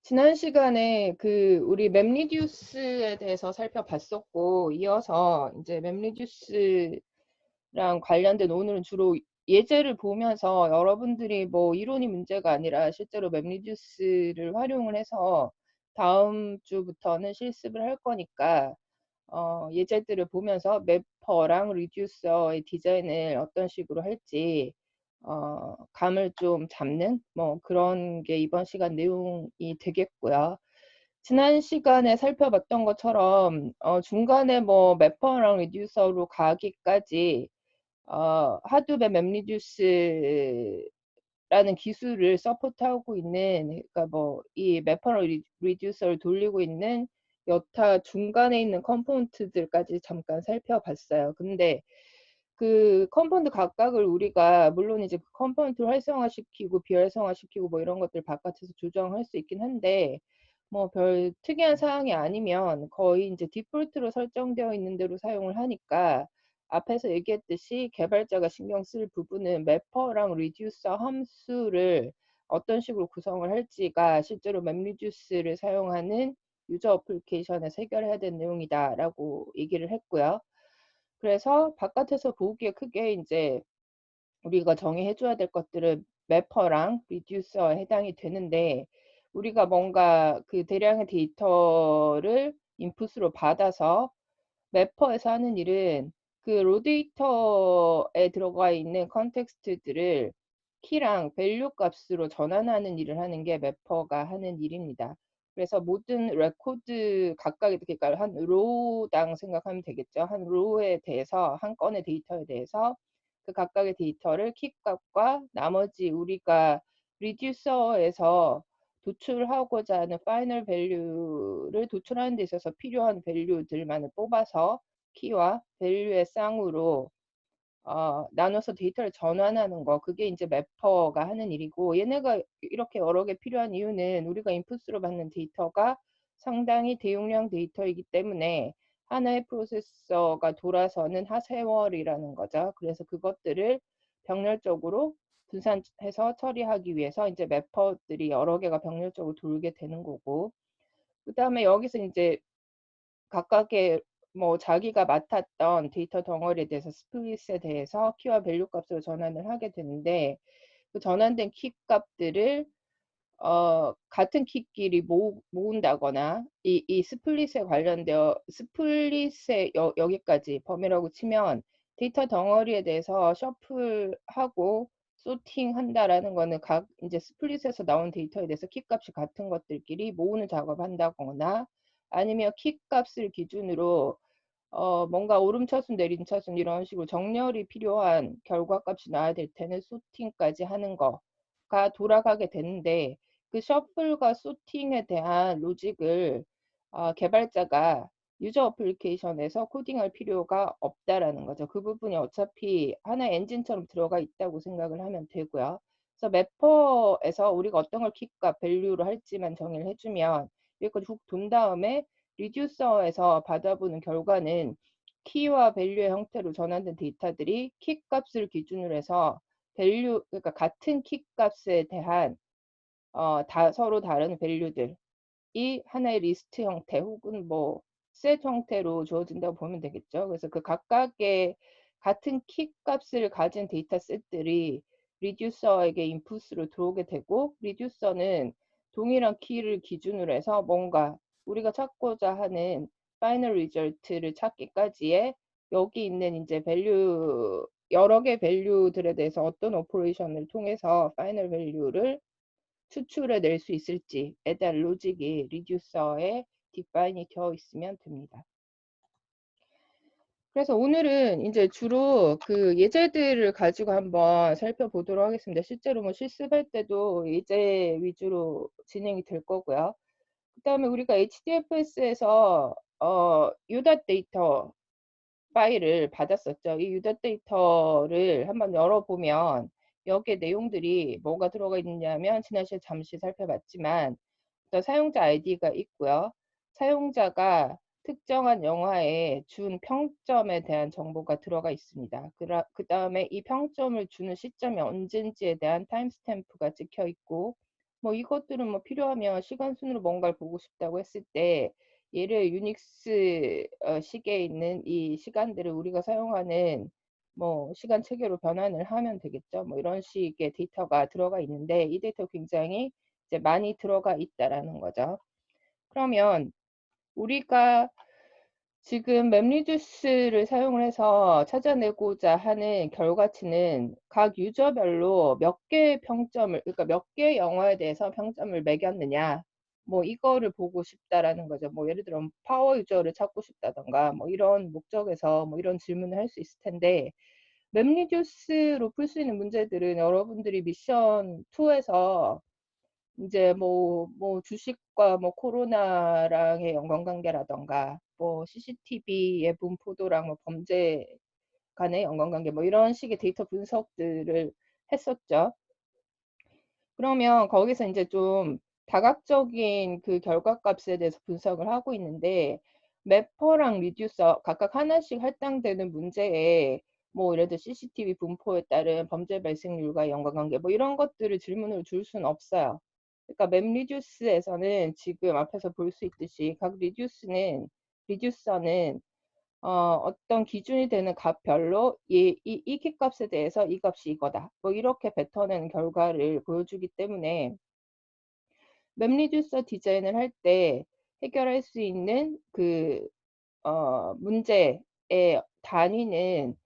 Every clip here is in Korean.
지난 시간에 우리 맵리듀스에 대해서 살펴봤었고, 이어서 이제 맵리듀스랑 관련된 오늘은 주로 예제를 보면서 여러분들이 뭐 이론이 문제가 아니라 실제로 맵리듀스를 활용을 해서 다음 주부터는 실습을 할 거니까 예제들을 보면서 매퍼랑 리듀서의 디자인을 어떤 식으로 할지 감을 좀 잡는 뭐 그런 게 이번 시간 내용이 되겠고요. 지난 시간에 살펴봤던 것처럼 중간에 뭐 매퍼랑 리듀서로 가기까지 하드웹 맵리듀스라는 기술을 서포트하고 있는, 그러니까 뭐 이 매퍼랑 리듀서를 돌리고 있는 여타 중간에 있는 컴포넌트들까지 잠깐 살펴봤어요. 근데 그 컴포넌트 각각을 우리가 물론 이제 그 컴포넌트를 활성화시키고 비활성화시키고 뭐 이런 것들 바깥에서 조정할 수 있긴 한데, 뭐 별 특이한 사항이 아니면 거의 이제 디폴트로 설정되어 있는 대로 사용을 하니까, 앞에서 얘기했듯이 개발자가 신경 쓸 부분은 매퍼랑 리듀서 함수를 어떤 식으로 구성을 할지가 실제로 맵리듀스를 사용하는 유저 어플리케이션에서 해결해야 되는 내용이다라고 얘기를 했고요. 그래서 바깥에서 보기에 크게 이제 우리가 정의해줘야 될 것들은 매퍼랑 리듀서에 해당이 되는데, 우리가 뭔가 그 대량의 데이터를 인풋으로 받아서 매퍼에서 하는 일은 그 로데이터에 들어가 있는 컨텍스트들을 키랑 밸류 값으로 전환하는 일을 하는 게 매퍼가 하는 일입니다. 그래서 모든 레코드 각각의, 그러니까 한 로우당 생각하면 되겠죠. 한 로우에 대해서, 한 건의 데이터에 대해서 그 각각의 데이터를 키 값과 나머지 우리가 리듀서에서 도출하고자 하는 파이널 밸류를 도출하는 데 있어서 필요한 밸류들만을 뽑아서 키와 밸류의 쌍으로 나눠서 데이터를 전환하는 거, 그게 이제 매퍼가 하는 일이고, 얘네가 이렇게 여러 개 필요한 이유는 우리가 인풋으로 받는 데이터가 상당히 대용량 데이터이기 때문에 하나의 프로세서가 돌아서는 하세월이라는 거죠. 그래서 그것들을 병렬적으로 분산해서 처리하기 위해서 이제 매퍼들이 여러 개가 병렬적으로 돌게 되는 거고, 그 다음에 여기서 이제 각각의 뭐 자기가 맡았던 데이터 덩어리에 대해서 스플릿에 대해서 키와 밸류 값으로 전환을 하게 되는데, 그 전환된 키 값들을 같은 키끼리 모은다거나, 이 스플릿에 관련되어 스플릿에 여기까지 범위라고 치면 데이터 덩어리에 대해서 셔플하고 소팅한다라는 거는 각 이제 스플릿에서 나온 데이터에 대해서 키 값이 같은 것들끼리 모으는 작업을 한다거나, 아니면 키 값을 기준으로 뭔가 오름차순 내림차순 이런 식으로 정렬이 필요한 결과값이 나와야 될 때는 소팅까지 하는 거가 돌아가게 되는데, 그 셔플과 소팅에 대한 로직을 개발자가 유저 어플리케이션에서 코딩할 필요가 없다라는 거죠. 그 부분이 어차피 하나의 엔진처럼 들어가 있다고 생각을 하면 되고요. 그래서 매퍼에서 우리가 어떤 걸 키값, 밸류로 할지만 정의를 해주면, 여기까지 훅 돈 다음에 리듀서에서 받아보는 결과는 키와 밸류의 형태로 전환된 데이터들이 키 값을 기준으로 해서 밸류, 그러니까 같은 키 값에 대한 서로 다른 밸류들이 하나의 리스트 형태 혹은 뭐 셋 형태로 주어진다고 보면 되겠죠. 그래서 그 각각의 같은 키 값을 가진 데이터 셋들이 리듀서에게 인풋으로 들어오게 되고, 리듀서는 동일한 키를 기준으로 해서 뭔가 우리가 찾고자 하는 파이널 리절트를 찾기까지의 여기 있는 이제 밸류, 여러 개 밸류들에 대해서 어떤 오퍼레이션을 통해서 파이널 밸류를 추출해 낼 수 있을지에 대한 로직이 리듀서에 디파인이 되어 있으면 됩니다. 그래서 오늘은 이제 주로 그 예제들을 가지고 한번 살펴보도록 하겠습니다. 실제로 뭐 실습할 때도 예제 위주로 진행이 될 거고요. 그 다음에 우리가 HDFS에서 유닷 데이터 파일을 받았었죠. 이 유닷 데이터를 한번 열어보면 여기에 내용들이 뭐가 들어가 있느냐면, 지난 시간에 잠시 살펴봤지만 사용자 아이디가 있고요. 사용자가 특정한 영화에 준 평점에 대한 정보가 들어가 있습니다. 그 다음에 이 평점을 주는 시점이 언젠지에 대한 타임스탬프가 찍혀 있고, 뭐 이것들은 뭐 필요하면 시간 순으로 뭔가를 보고 싶다고 했을 때 얘를 유닉스 식에 있는 이 시간들을 우리가 사용하는 뭐 시간 체계로 변환을 하면 되겠죠. 뭐 이런 식의 데이터가 들어가 있는데 이 데이터 굉장히 이제 많이 들어가 있다라는 거죠. 그러면 우리가 지금 맵리듀스를 사용을 해서 찾아내고자 하는 결과치는 각 유저별로 몇 개의 평점을, 그러니까 몇 개의 영화에 대해서 평점을 매겼느냐, 뭐 이거를 보고 싶다라는 거죠. 뭐 예를 들어 파워 유저를 찾고 싶다던가 뭐 이런 목적에서 뭐 이런 질문을 할 수 있을 텐데, 맵리듀스로 풀 수 있는 문제들은 여러분들이 미션 2에서 이제 뭐 주식과 뭐 코로나랑의 연관관계라던가 뭐 CCTV의 분포도랑 뭐 범죄 간의 연관관계 뭐 이런 식의 데이터 분석들을 했었죠. 그러면 거기서 이제 좀 다각적인 그 결과값에 대해서 분석을 하고 있는데 매퍼랑 리듀서 각각 하나씩 할당되는 문제에 뭐 예를 들어 CCTV 분포에 따른 범죄 발생률과 연관관계 뭐 이런 것들을 질문으로 줄 수는 없어요. 그러니까 맵 리듀스에서는 지금 앞에서 볼 수 있듯이 각 리듀서는 어떤 기준이 되는 값별로 이 키값에 대해서 이 값이 이거다. 뭐 이렇게 뱉어내는 결과를 보여주기 때문에 맵 리듀서 디자인을 할 때 해결할 수 있는 그 문제의 단위는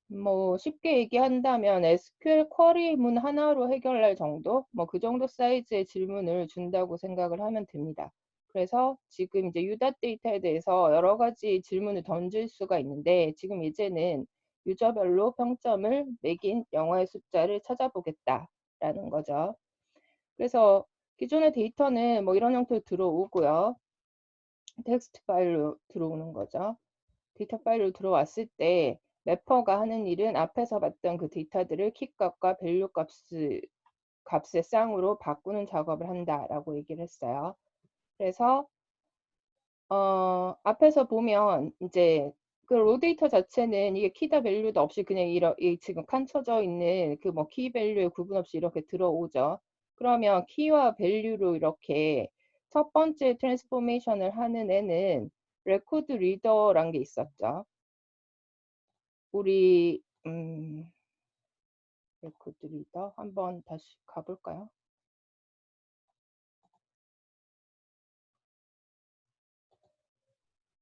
뭐 쉽게 얘기한다면 SQL 쿼리문 하나로 해결할 정도? 뭐 그 정도 사이즈의 질문을 준다고 생각을 하면 됩니다. 그래서 지금 이제 유다 데이터에 대해서 여러 가지 질문을 던질 수가 있는데 지금 이제는 유저별로 평점을 매긴 영화의 숫자를 찾아보겠다라는 거죠. 그래서 기존의 데이터는 뭐 이런 형태로 들어오고요. 텍스트 파일로 들어오는 거죠. 데이터 파일로 들어왔을 때 매퍼가 하는 일은 앞에서 봤던 그 데이터들을 키값과 밸류 값의 쌍으로 바꾸는 작업을 한다라고 얘기를 했어요. 그래서 앞에서 보면 이제 그 로데이터 자체는 이게 키다 밸류도 없이 그냥 이 지금 칸 쳐져 있는 그 뭐 키 밸류에 구분 없이 이렇게 들어오죠. 그러면 키와 밸류로 이렇게 첫 번째 트랜스포메이션을 하는 애는 레코드 리더란 게 있었죠. 우리 레코드 리더 한번 다시 가볼까요?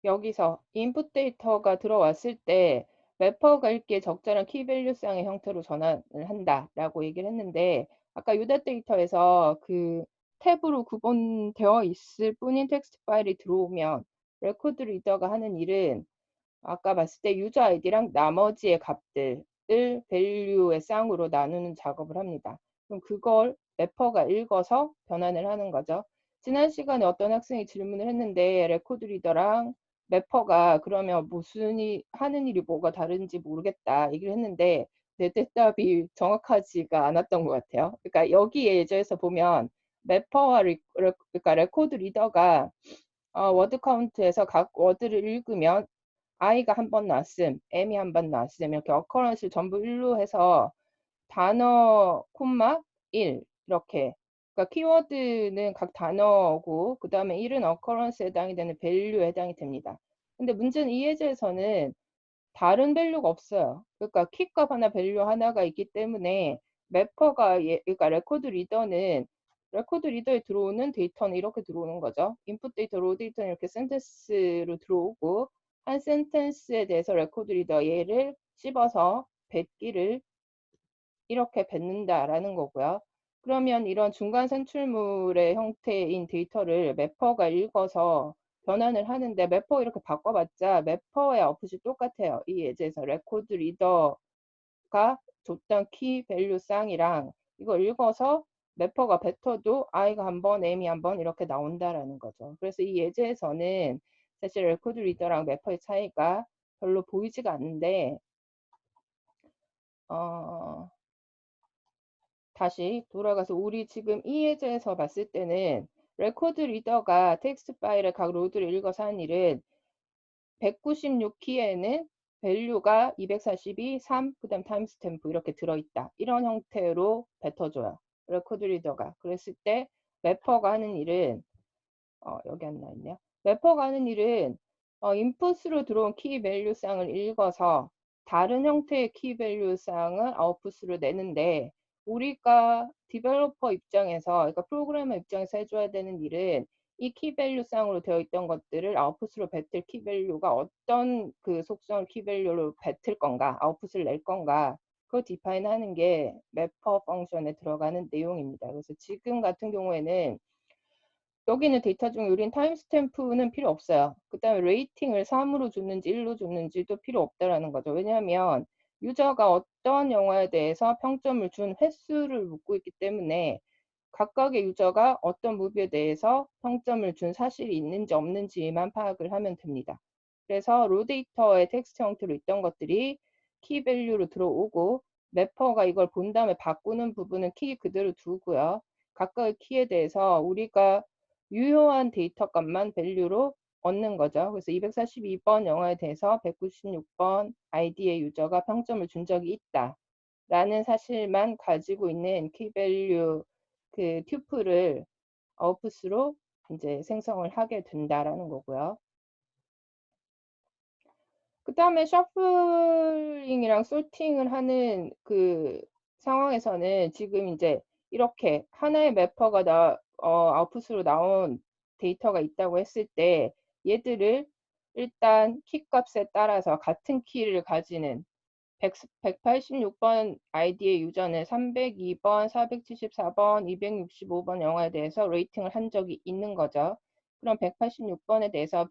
여기서 인풋 데이터가 들어왔을 때 매퍼가 읽기에 적절한 키밸류쌍의 형태로 전환을 한다라고 얘기를 했는데 아까 유다 데이터에서 그 탭으로 구분되어 있을 뿐인 텍스트 파일이 들어오면 레코드 리더가 하는 일은 아까 봤을 때 유저 아이디랑 나머지의 값들을 밸류의 쌍으로 나누는 작업을 합니다. 그럼 그걸 래퍼가 읽어서 변환을 하는 거죠. 지난 시간에 어떤 학생이 질문을 했는데 레코드 리더랑 래퍼가 그러면 무슨 하는 일이 뭐가 다른지 모르겠다 얘기를 했는데 내 대답이 정확하지가 않았던 것 같아요. 그러니까 여기 예제에서 보면 래퍼와 그러니까 레코드 리더가 워드 카운트에서 각 워드를 읽으면 I가 한 번 나왔음, M이 한 번 나왔음 이렇게 어커런스를 전부 1로 해서 단어 콤마 1 이렇게 그러니까 키워드는 각 단어고 그 다음에 1은 어커런스에 해당이 되는 밸류에 해당이 됩니다. 근데 문제는 이 예제에서는 다른 밸류가 없어요. 그러니까 키값 하나 밸류 하나가 있기 때문에 매퍼가 그러니까 레코드 리더에 들어오는 데이터는 이렇게 들어오는 거죠. 인풋 데이터, 로우 데이터는 이렇게 센텐스로 들어오고 한 센텐스에 대해서 레코드 리더 얘를 씹어서 뱉기를 이렇게 뱉는다라는 거고요. 그러면 이런 중간 산출물의 형태인 데이터를 매퍼가 읽어서 변환을 하는데 매퍼 이렇게 바꿔봤자 매퍼의 아웃풋이 똑같아요. 이 예제에서 레코드 리더가 줬던 키 밸류 쌍이랑 이거 읽어서 매퍼가 뱉어도 I가 한 번, M이 한 번 이렇게 나온다라는 거죠. 그래서 이 예제에서는 사실 레코드 리더랑 매퍼의 차이가 별로 보이지가 않는데 다시 돌아가서 우리 지금 이 예제에서 봤을 때는 레코드 리더가 텍스트 파일의 각 로드를 읽어서 한 일은 196키에는 밸류가 242, 3, 그 다음 타임스탬프 이렇게 들어있다. 이런 형태로 뱉어줘요. 레코드 리더가. 그랬을 때 매퍼가 하는 일은 여기 안 나있네요. 매퍼가 하는 일은 인풋으로 들어온 키 밸류 쌍을 읽어서 다른 형태의 키 밸류 쌍을 아웃풋으로 내는데, 우리가 디벨로퍼 입장에서, 그러니까 프로그래머 입장에서 해줘야 되는 일은 이 키 밸류 쌍으로 되어 있던 것들을 아웃풋으로 뱉을 키 밸류가 어떤 그 속성을 키 밸류로 뱉을 건가, 아웃풋을 낼 건가, 그걸 디파인 하는 게 매퍼 펑션에 들어가는 내용입니다. 그래서 지금 같은 경우에는 여기 있는 데이터 중에 우린 타임스탬프는 필요 없어요. 그 다음에 레이팅을 3으로 줬는지 1로 줬는지도 필요 없다라는 거죠. 왜냐하면 유저가 어떤 영화에 대해서 평점을 준 횟수를 묻고 있기 때문에 각각의 유저가 어떤 무비에 대해서 평점을 준 사실이 있는지 없는지만 파악을 하면 됩니다. 그래서 로 데이터의 텍스트 형태로 있던 것들이 키 밸류로 들어오고, 매퍼가 이걸 본 다음에 바꾸는 부분은 키 그대로 두고요. 각각의 키에 대해서 우리가 유효한 데이터 값만 밸류로 얻는 거죠. 그래서 242번 영화에 대해서 196번 아이디의 유저가 평점을 준 적이 있다 라는 사실만 가지고 있는 키밸류 그 튜플을 아웃풋으로 이제 생성을 하게 된다라는 거고요. 그 다음에 셔플링이랑 솔팅을 하는 그 상황에서는 지금 이제 이렇게 하나의 매퍼가 아웃풋으로 나온 데이터가 있다고 했을 때, 얘들을 일단 키 값에 따라서 같은 키를 가지는 186번 아이디의 유저는 302번, 474번, 265번 영화에 대해서 레이팅을 한 적이 있는 거죠. 그럼 186번에 대해서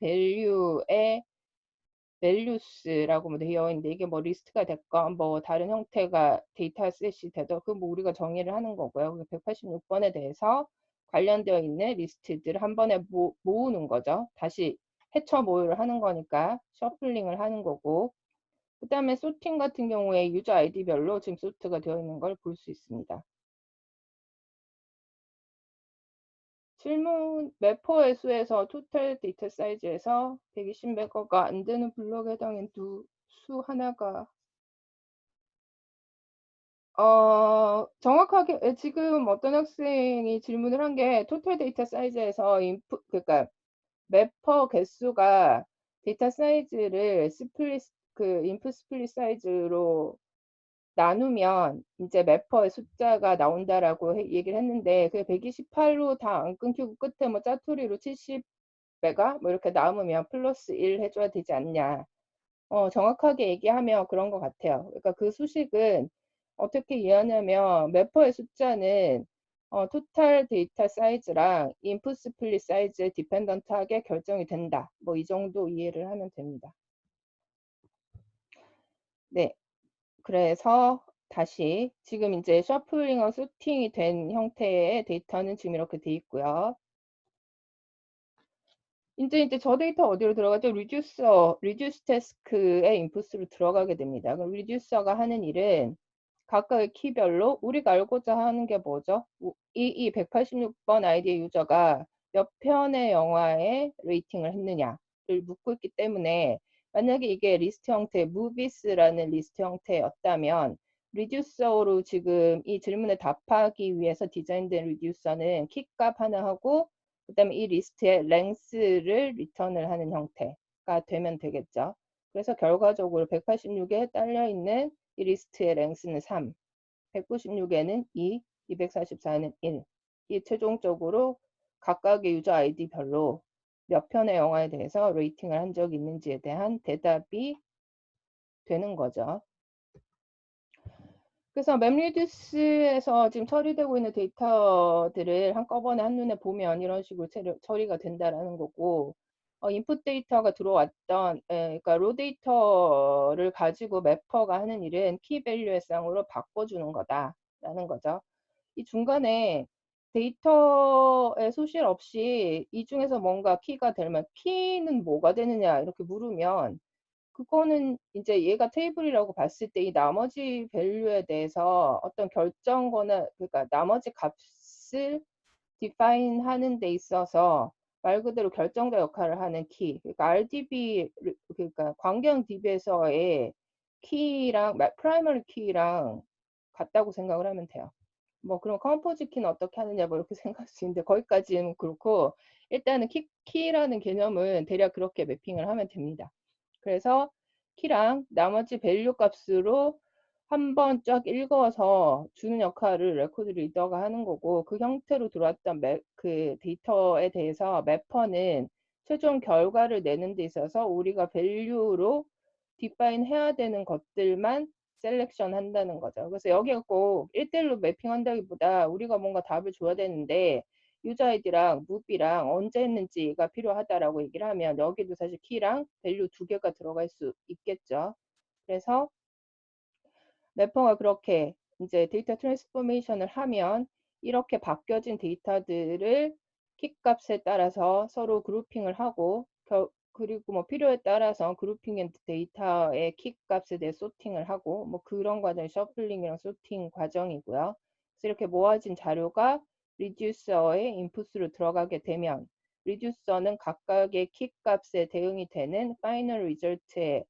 밸류스라고 뭐 되어 있는데, 이게 뭐 리스트가 됐건 뭐 다른 형태가 데이터 셋이 되든 그뭐 우리가 정의를 하는 거고요. 186번에 대해서 관련되어 있는 리스트들을 한 번에 모으는 거죠. 다시 해쳐 모유를 하는 거니까 셔플링을 하는 거고, 그 다음에 소팅 같은 경우에 유저 아이디별로 지금 소트가 되어 있는 걸 볼 수 있습니다. 질문 매퍼의 수에서 토탈 데이터 사이즈에서 120메가가 안 되는 블록에 해당하는 수 하나가 정확하게 지금 어떤 학생이 질문을 한 게 토탈 데이터 사이즈에서 인풋, 그러니까 매퍼 개수가 데이터 사이즈를 인풋 스플릿 사이즈로 나누면 이제 매퍼의 숫자가 나온다라고 얘기를 했는데, 그게 128로 다 안 끊기고 끝에 뭐 짜투리로 70메가 뭐 이렇게 남으면 플러스 1 해줘야 되지 않냐. 정확하게 얘기하면 그런 것 같아요. 그러니까 그 수식은 어떻게 이해하냐면, 매퍼의 숫자는 토탈 데이터 사이즈랑 인풋 스플릿 사이즈에 디펜던트하게 결정이 된다. 뭐 이 정도 이해를 하면 됩니다. 네. 그래서 다시 지금 이제 셔플링과 소팅이 된 형태의 데이터는 지금 이렇게 돼 있고요. 이제 저 데이터 어디로 들어가죠? 리듀스 태스크의 인풋으로 들어가게 됩니다. 그럼 리듀서가 하는 일은 각각의 키별로 우리가 알고자 하는 게 뭐죠? 이 186번 아이디의 유저가 몇 편의 영화에 레이팅을 했느냐를 묻고 있기 때문에, 만약에 이게 리스트 형태, 무비스라는 리스트 형태였다면 리듀서로 지금 이 질문에 답하기 위해서 디자인된 리듀서는 키값 하나 하고 그 다음에 이 리스트의 랭스를 리턴을 하는 형태가 되면 되겠죠. 그래서 결과적으로 186에 딸려있는 이 리스트의 랭스는 3, 196에는 2, 244는 1. 이 최종적으로 각각의 유저 아이디별로 몇 편의 영화에 대해서 레이팅을 한 적이 있는지에 대한 대답이 되는 거죠. 그래서 맵리듀스에서 지금 처리되고 있는 데이터들을 한꺼번에 한눈에 보면 이런 식으로 처리가 된다라는 거고, 인풋 데이터가 들어왔던, 그러니까 로 데이터를 가지고 매퍼가 하는 일은 키 밸류의 쌍으로 바꿔주는 거다라는 거죠. 이 중간에 데이터의 소실 없이 이 중에서 뭔가 키가 되면 키는 뭐가 되느냐 이렇게 물으면, 그거는 이제 얘가 테이블이라고 봤을 때 이 나머지 밸류에 대해서 어떤 결정거나, 그러니까 나머지 값을 디파인 하는 데 있어서 말 그대로 결정자 역할을 하는 키, 그러니까 RDB, 그러니까 광경 DB에서의 키랑 프라이머리 키랑 같다고 생각을 하면 돼요. 뭐 그럼 컴포지 키는 어떻게 하느냐 뭐 이렇게 생각할 수 있는데 거기까지는 그렇고 일단은 키라는 개념은 대략 그렇게 매핑을 하면 됩니다. 그래서 키랑 나머지 밸류 값으로 한번 쫙 읽어서 주는 역할을 레코드 리더가 하는 거고 그 형태로 들어왔던 그 데이터에 대해서 매퍼는 최종 결과를 내는 데 있어서 우리가 밸류로 디파인 해야 되는 것들만 셀렉션 한다는 거죠. 그래서 여기가 꼭 1대1로 매핑한다기보다 우리가 뭔가 답을 줘야 되는데 유저 아이디랑 무비랑 언제 했는지가 필요하다라고 얘기를 하면 여기도 사실 키랑 밸류 두 개가 들어갈 수 있겠죠. 그래서 매퍼가 그렇게 이제 데이터 트랜스포메이션을 하면 이렇게 바뀌어진 데이터들을 키 값에 따라서 서로 그룹핑을 하고 그리고 뭐 필요에 따라서 그룹핑 데이터의 키 값에 대해 소팅을 하고 뭐 그런 과정이 셔플링이랑 소팅 과정이고요. 그래서 이렇게 모아진 자료가 리듀서의 인풋으로 들어가게 되면 리듀서는 각각의 키 값에 대응이 되는 파이널 리절트에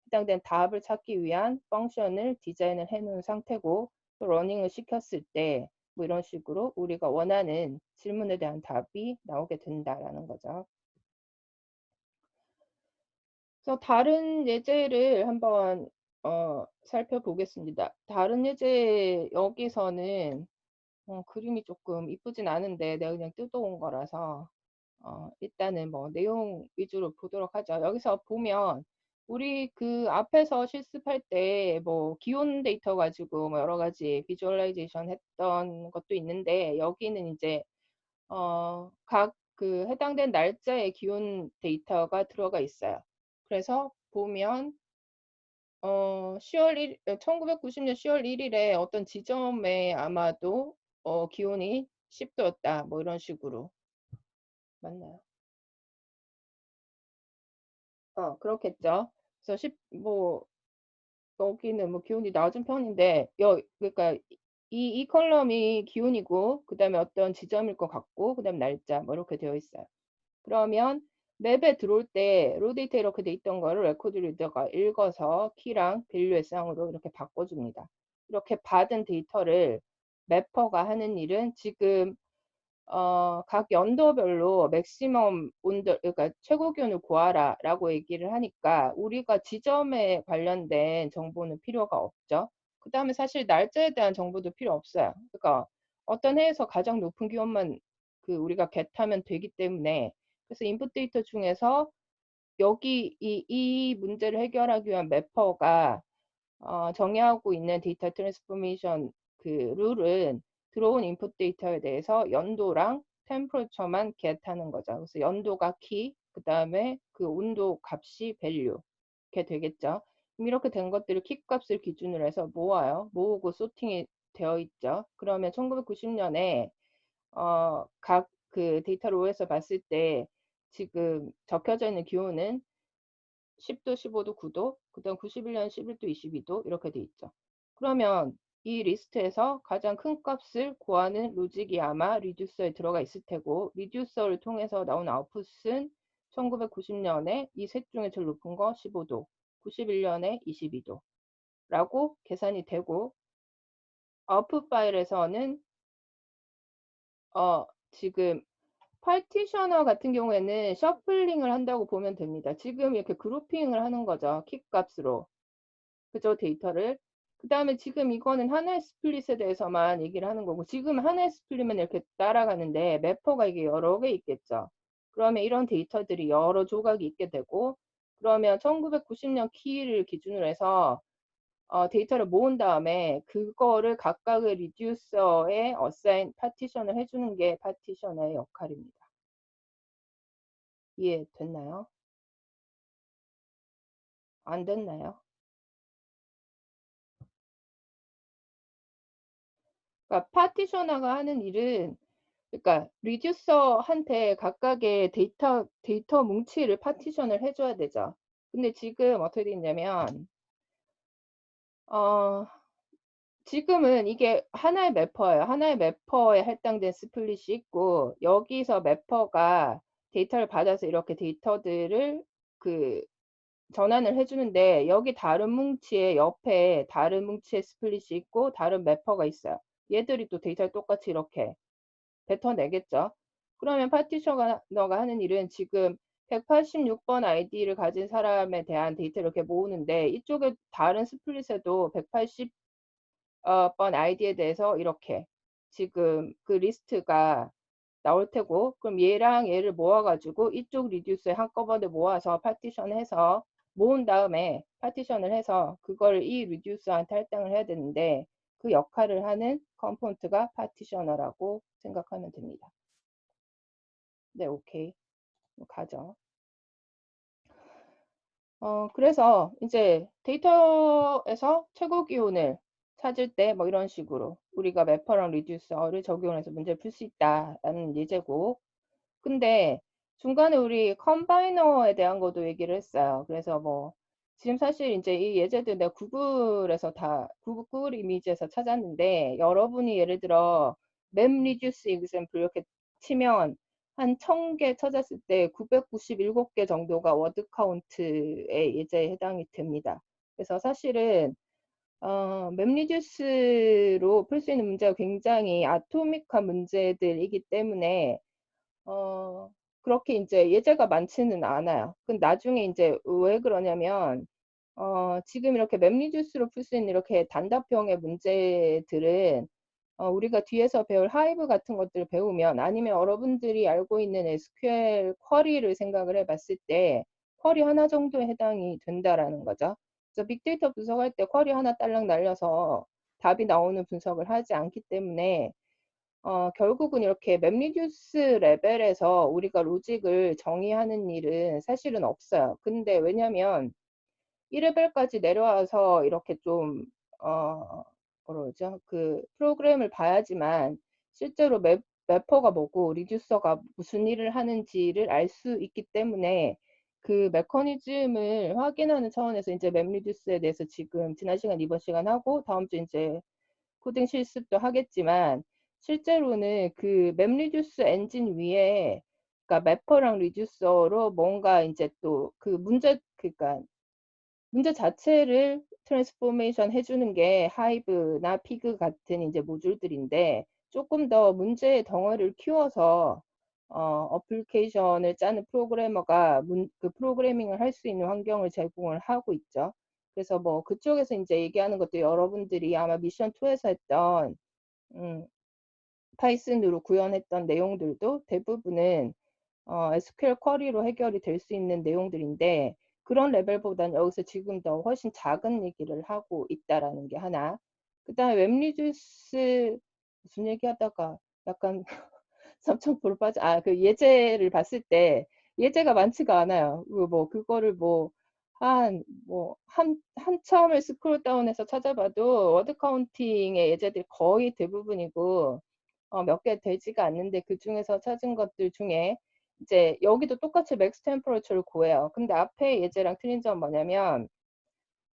해당된 답을 찾기 위한 펑션을 디자인을 해놓은 상태고 또 러닝을 시켰을 때 뭐 이런 식으로 우리가 원하는 질문에 대한 답이 나오게 된다라는 거죠. 그래서 다른 예제를 한번 살펴보겠습니다. 다른 예제 여기서는 그림이 조금 이쁘진 않은데 내가 그냥 뜯어온 거라서 일단은 뭐 내용 위주로 보도록 하죠. 여기서 보면 우리 그 앞에서 실습할 때 뭐 기온 데이터 가지고 뭐 여러 가지 비주얼라이제이션 했던 것도 있는데 여기는 이제 각 그 해당된 날짜의 기온 데이터가 들어가 있어요. 그래서 보면 10월 1, 1990년 10월 1일에 어떤 지점에 아마도 기온이 10도였다. 뭐 이런 식으로 맞나요? 그렇겠죠. 그래서 뭐 여기는 뭐 기온이 낮은 편인데 그러니까 이 컬럼이 기온이고 그다음에 어떤 지점일 것 같고 그다음 날짜 뭐 이렇게 되어 있어요. 그러면 맵에 들어올 때 로데이터 이렇게 돼 있던 거를 레코드 리더가 읽어서 키랑 밸류의 쌍으로 이렇게 바꿔줍니다. 이렇게 받은 데이터를 매퍼가 하는 일은 지금 각 연도별로 맥시멈 온도, 그러니까 최고 기온을 구하라라고 얘기를 하니까 우리가 지점에 관련된 정보는 필요가 없죠. 그 다음에 사실 날짜에 대한 정보도 필요 없어요. 그러니까 어떤 해에서 가장 높은 기온만 그 우리가 겟하면 되기 때문에 그래서 인풋 데이터 중에서 여기 이 문제를 해결하기 위한 매퍼가 정의하고 있는 데이터 트랜스포메이션 그 룰은 들어온 인풋 데이터에 대해서 연도랑 템퍼처만 get하는 거죠. 그래서 연도가 키, 그 다음에 그 온도 값이 value 이렇게 되겠죠. 그럼 이렇게 된 것들을 키 값을 기준으로 해서 모아요. 모으고 소팅이 되어 있죠. 그러면 1990년에 각 그 데이터 로에서 봤을 때 지금 적혀져 있는 기온은 10도, 15도, 9도, 그다음 91년 11도, 22도 이렇게 돼 있죠. 그러면 이 리스트에서 가장 큰 값을 구하는 로직이 아마 리듀서에 들어가 있을 테고 리듀서를 통해서 나온 아웃풋은 1990년에 이 셋 중에 제일 높은 거 15도, 91년에 22도 라고 계산이 되고 아웃풋 파일에서는 지금 파티셔너 같은 경우에는 셔플링을 한다고 보면 됩니다. 지금 이렇게 그룹핑을 하는 거죠. 키 값으로. 그죠? 데이터를. 그 다음에 지금 이거는 하나의 스플릿에 대해서만 얘기를 하는 거고 지금 하나의 스플릿만 이렇게 따라가는데 매퍼가 이게 여러 개 있겠죠. 그러면 이런 데이터들이 여러 조각이 있게 되고 그러면 1990년 키를 기준으로 해서 데이터를 모은 다음에 그거를 각각의 리듀서에 어사인 파티션을 해주는 게 파티셔너의 역할입니다. 이해됐나요? 안 됐나요? 그러니까 파티셔너가 하는 일은 그러니까 리듀서한테 각각의 데이터 뭉치를 파티션을 해줘야 되죠. 근데 지금 어떻게 되냐면 지금은 이게 하나의 매퍼예요. 하나의 매퍼에 할당된 스플릿이 있고 여기서 매퍼가 데이터를 받아서 이렇게 데이터들을 그 전환을 해주는데 여기 다른 뭉치의 옆에 다른 뭉치의 스플릿이 있고 다른 매퍼가 있어요. 얘들이 또 데이터를 똑같이 이렇게 뱉어내겠죠. 그러면 파티셔너가 하는 일은 지금 186번 아이디를 가진 사람에 대한 데이터를 이렇게 모으는데 이쪽에 다른 스플릿에도 180번 아이디에 대해서 이렇게 지금 그 리스트가 나올 테고, 그럼 얘랑 얘를 모아가지고 이쪽 리듀스에 한꺼번에 모아서 파티션해서 모은 다음에 파티션을 해서 그걸 이 리듀스한테 할당을 해야 되는데, 그 역할을 하는 컴포넌트가 파티셔너라고 생각하면 됩니다. 네, 오케이. 가죠. 그래서 이제 데이터에서 최고 기온을 찾을 때 뭐 이런 식으로 우리가 매퍼랑 리듀서를 적용해서 문제를 풀 수 있다라는 예제고, 근데 중간에 우리 컴바이너에 대한 것도 얘기를 했어요. 그래서 뭐 지금 사실 이제 이 예제들 내가 구글에서 다 구글 이미지에서 찾았는데, 여러분이 예를 들어 맵 리듀스 example 이렇게 치면 한 1000개 찾았을 때 997개 정도가 워드 카운트의 예제에 해당이 됩니다. 그래서 사실은 맵 리듀스로 풀 수 있는 문제가 굉장히 아토믹한 문제들이기 때문에 그렇게 이제 예제가 많지는 않아요. 근데 나중에 이제 왜 그러냐면, 지금 이렇게 맵리듀스로 풀 수 있는 이렇게 단답형의 문제들은, 우리가 뒤에서 배울 하이브 같은 것들을 배우면, 아니면 여러분들이 알고 있는 SQL 쿼리를 생각을 해봤을 때, 쿼리 하나 정도에 해당이 된다라는 거죠. 그래서 빅데이터 분석할 때 쿼리 하나 딸랑 날려서 답이 나오는 분석을 하지 않기 때문에, 결국은 이렇게 맵리듀스 레벨에서 우리가 로직을 정의하는 일은 사실은 없어요. 근데 왜냐면 1레벨까지 내려와서 이렇게 좀, 뭐라 그러죠? 그 프로그램을 봐야지만 실제로 매퍼가 뭐고 리듀서가 무슨 일을 하는지를 알 수 있기 때문에, 그 메커니즘을 확인하는 차원에서 이제 맵리듀스에 대해서 지금 지난 시간, 이번 시간 하고 다음 주 이제 코딩 실습도 하겠지만, 실제로는 그 맵 리듀스 엔진 위에, 그러니까 매퍼랑 리듀서로 뭔가 이제 또 그 문제, 그러니까 문제 자체를 트랜스포메이션 해주는 게 하이브나 피그 같은 이제 모듈들인데, 조금 더 문제의 덩어리를 키워서 어플리케이션을 짜는 프로그래머가 그 프로그래밍을 할 수 있는 환경을 제공을 하고 있죠. 그래서 뭐 그쪽에서 이제 얘기하는 것도 여러분들이 아마 미션 2에서 했던 파이썬으로 구현했던 내용들도 대부분은 SQL 쿼리로 해결이 될 수 있는 내용들인데, 그런 레벨보다는 여기서 지금 더 훨씬 작은 얘기를 하고 있다라는 게 하나. 그 다음에 웹리듀스 무슨 얘기하다가 약간 삼천포로 빠져. 그 예제를 봤을 때 예제가 많지가 않아요. 뭐 그거를 뭐 한참을 스크롤 다운해서 찾아봐도 워드 카운팅의 예제들이 거의 대부분이고, 몇 개 되지가 않는데 그 중에서 찾은 것들 중에 이제 여기도 똑같이 맥스 템퍼러처를 구해요. 근데 앞에 예제랑 틀린 점은 뭐냐면,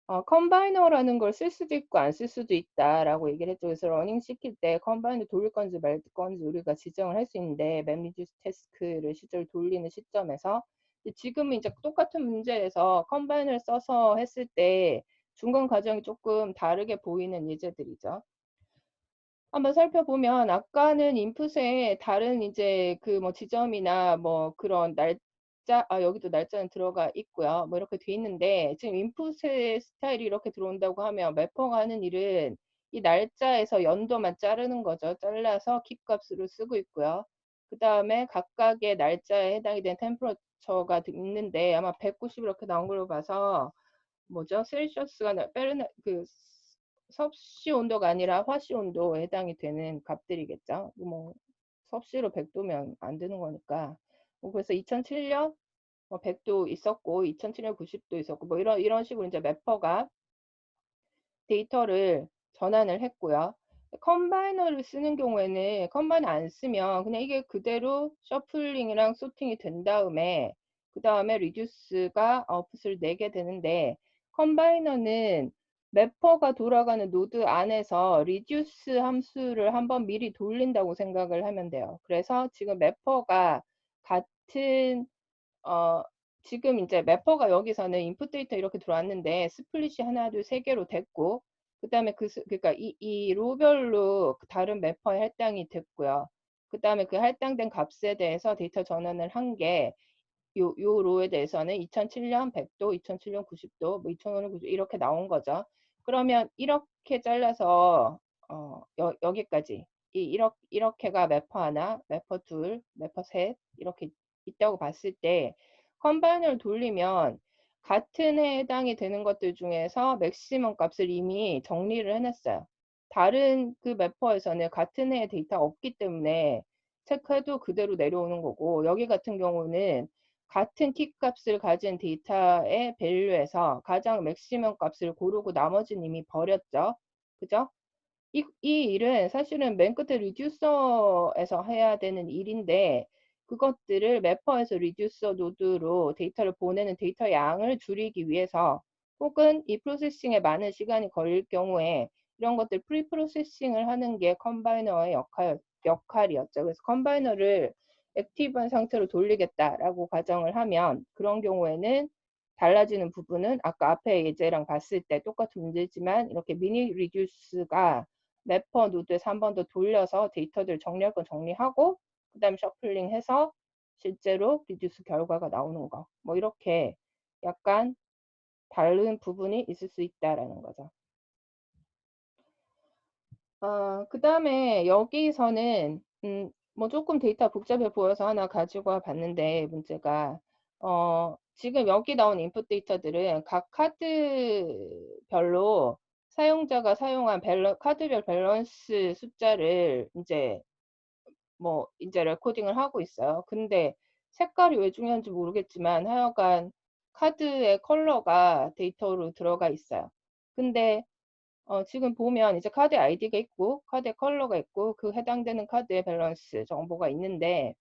컴바이너라는 걸 쓸 수도 있고 안 쓸 수도 있다라고 얘기를 했죠. 그래서 러닝 시킬 때 컴바이너 돌릴 건지 말 건지 우리가 지정을 할 수 있는데, 맵리듀스 태스크를 실제로 돌리는 시점에서 지금은 이제 똑같은 문제에서 컴바이너를 써서 했을 때 중간 과정이 조금 다르게 보이는 예제들이죠. 한번 살펴보면 아까는 인풋에 다른 이제 그 뭐 지점이나 뭐 그런 날짜, 여기도 날짜는 들어가 있고요. 뭐 이렇게 돼 있는데, 지금 인풋의 스타일이 이렇게 들어온다고 하면 매퍼가 하는 일은 이 날짜에서 연도만 자르는 거죠. 잘라서 키 값으로 쓰고 있고요. 그 다음에 각각의 날짜에 해당이 된 템퍼러처가 있는데, 아마 190 이렇게 나온 걸로 봐서 뭐죠? 셀시어스가 페르나 그 섭씨 온도가 아니라 화씨 온도에 해당이 되는 값들이겠죠. 뭐 섭씨로 100도면 안 되는 거니까. 그래서 2007년 뭐 100도 있었고 2007년 90도 있었고 뭐 이런 식으로 이제 매퍼가 데이터를 전환을 했고요. 컴바이너를 쓰는 경우에는 컴바이너 안 쓰면 그냥 이게 그대로 셔플링이랑 소팅이 된 다음에 그 다음에 리듀스가 아웃풋을 내게 되는데, 컴바이너는 매퍼가 돌아가는 노드 안에서 리듀스 함수를 한번 미리 돌린다고 생각을 하면 돼요. 그래서 지금 매퍼가 같은 지금 이제 매퍼가 여기서는 인풋 데이터 이렇게 들어왔는데 스플릿이 하나, 둘, 세 개로 됐고, 그다음에 그러니까 이 로별로 다른 매퍼에 할당이 됐고요. 그다음에 그 할당된 값에 대해서 데이터 전환을 한 게 요 로에 대해서는 2007년 100도, 2007년 90도, 뭐 2005년 90도 이렇게 나온 거죠. 그러면 이렇게 잘라서 여기까지 이렇게가 매퍼 하나, 매퍼 둘, 매퍼 셋 이렇게 있다고 봤을 때 컴바이너를 돌리면 같은 해에 해당이 되는 것들 중에서 맥시멈 값을 이미 정리를 해놨어요. 다른 그 매퍼에서는 같은 해의 데이터가 없기 때문에 체크해도 그대로 내려오는 거고, 여기 같은 경우는 같은 키 값을 가진 데이터의 밸류에서 가장 맥시멈 값을 고르고 나머지는 이미 버렸죠. 그죠? 이 일은 사실은 맨 끝에 리듀서에서 해야 되는 일인데, 그것들을 매퍼에서 리듀서 노드로 데이터를 보내는 데이터 양을 줄이기 위해서, 혹은 이 프로세싱에 많은 시간이 걸릴 경우에 이런 것들 프리 프로세싱을 하는 게 컴바이너의 역할이었죠. 그래서 컴바이너를 액티브한 상태로 돌리겠다라고 가정을 하면, 그런 경우에는 달라지는 부분은 아까 앞에 예제랑 봤을 때 똑같은 문제지만, 이렇게 미니 리듀스가 매퍼 노드에서 한 번 더 돌려서 데이터들 정리할 건 정리하고, 그 다음에 셔플링 해서 실제로 리듀스 결과가 나오는 거. 뭐 이렇게 약간 다른 부분이 있을 수 있다라는 거죠. 그 다음에 여기서는 뭐 조금 데이터 복잡해 보여서 하나 가지고 와 봤는데, 문제가 지금 여기 나온 인풋 데이터들은 각 카드별로 사용자가 사용한 카드별 밸런스 숫자를 이제 레코딩을 하고 있어요. 근데 색깔이 왜 중요한지 모르겠지만 하여간 카드의 컬러가 데이터로 들어가 있어요. 근데 지금 보면 이제 카드 아이디가 있고 카드의 컬러가 있고 그 해당되는 카드의 밸런스 정보가 있는데,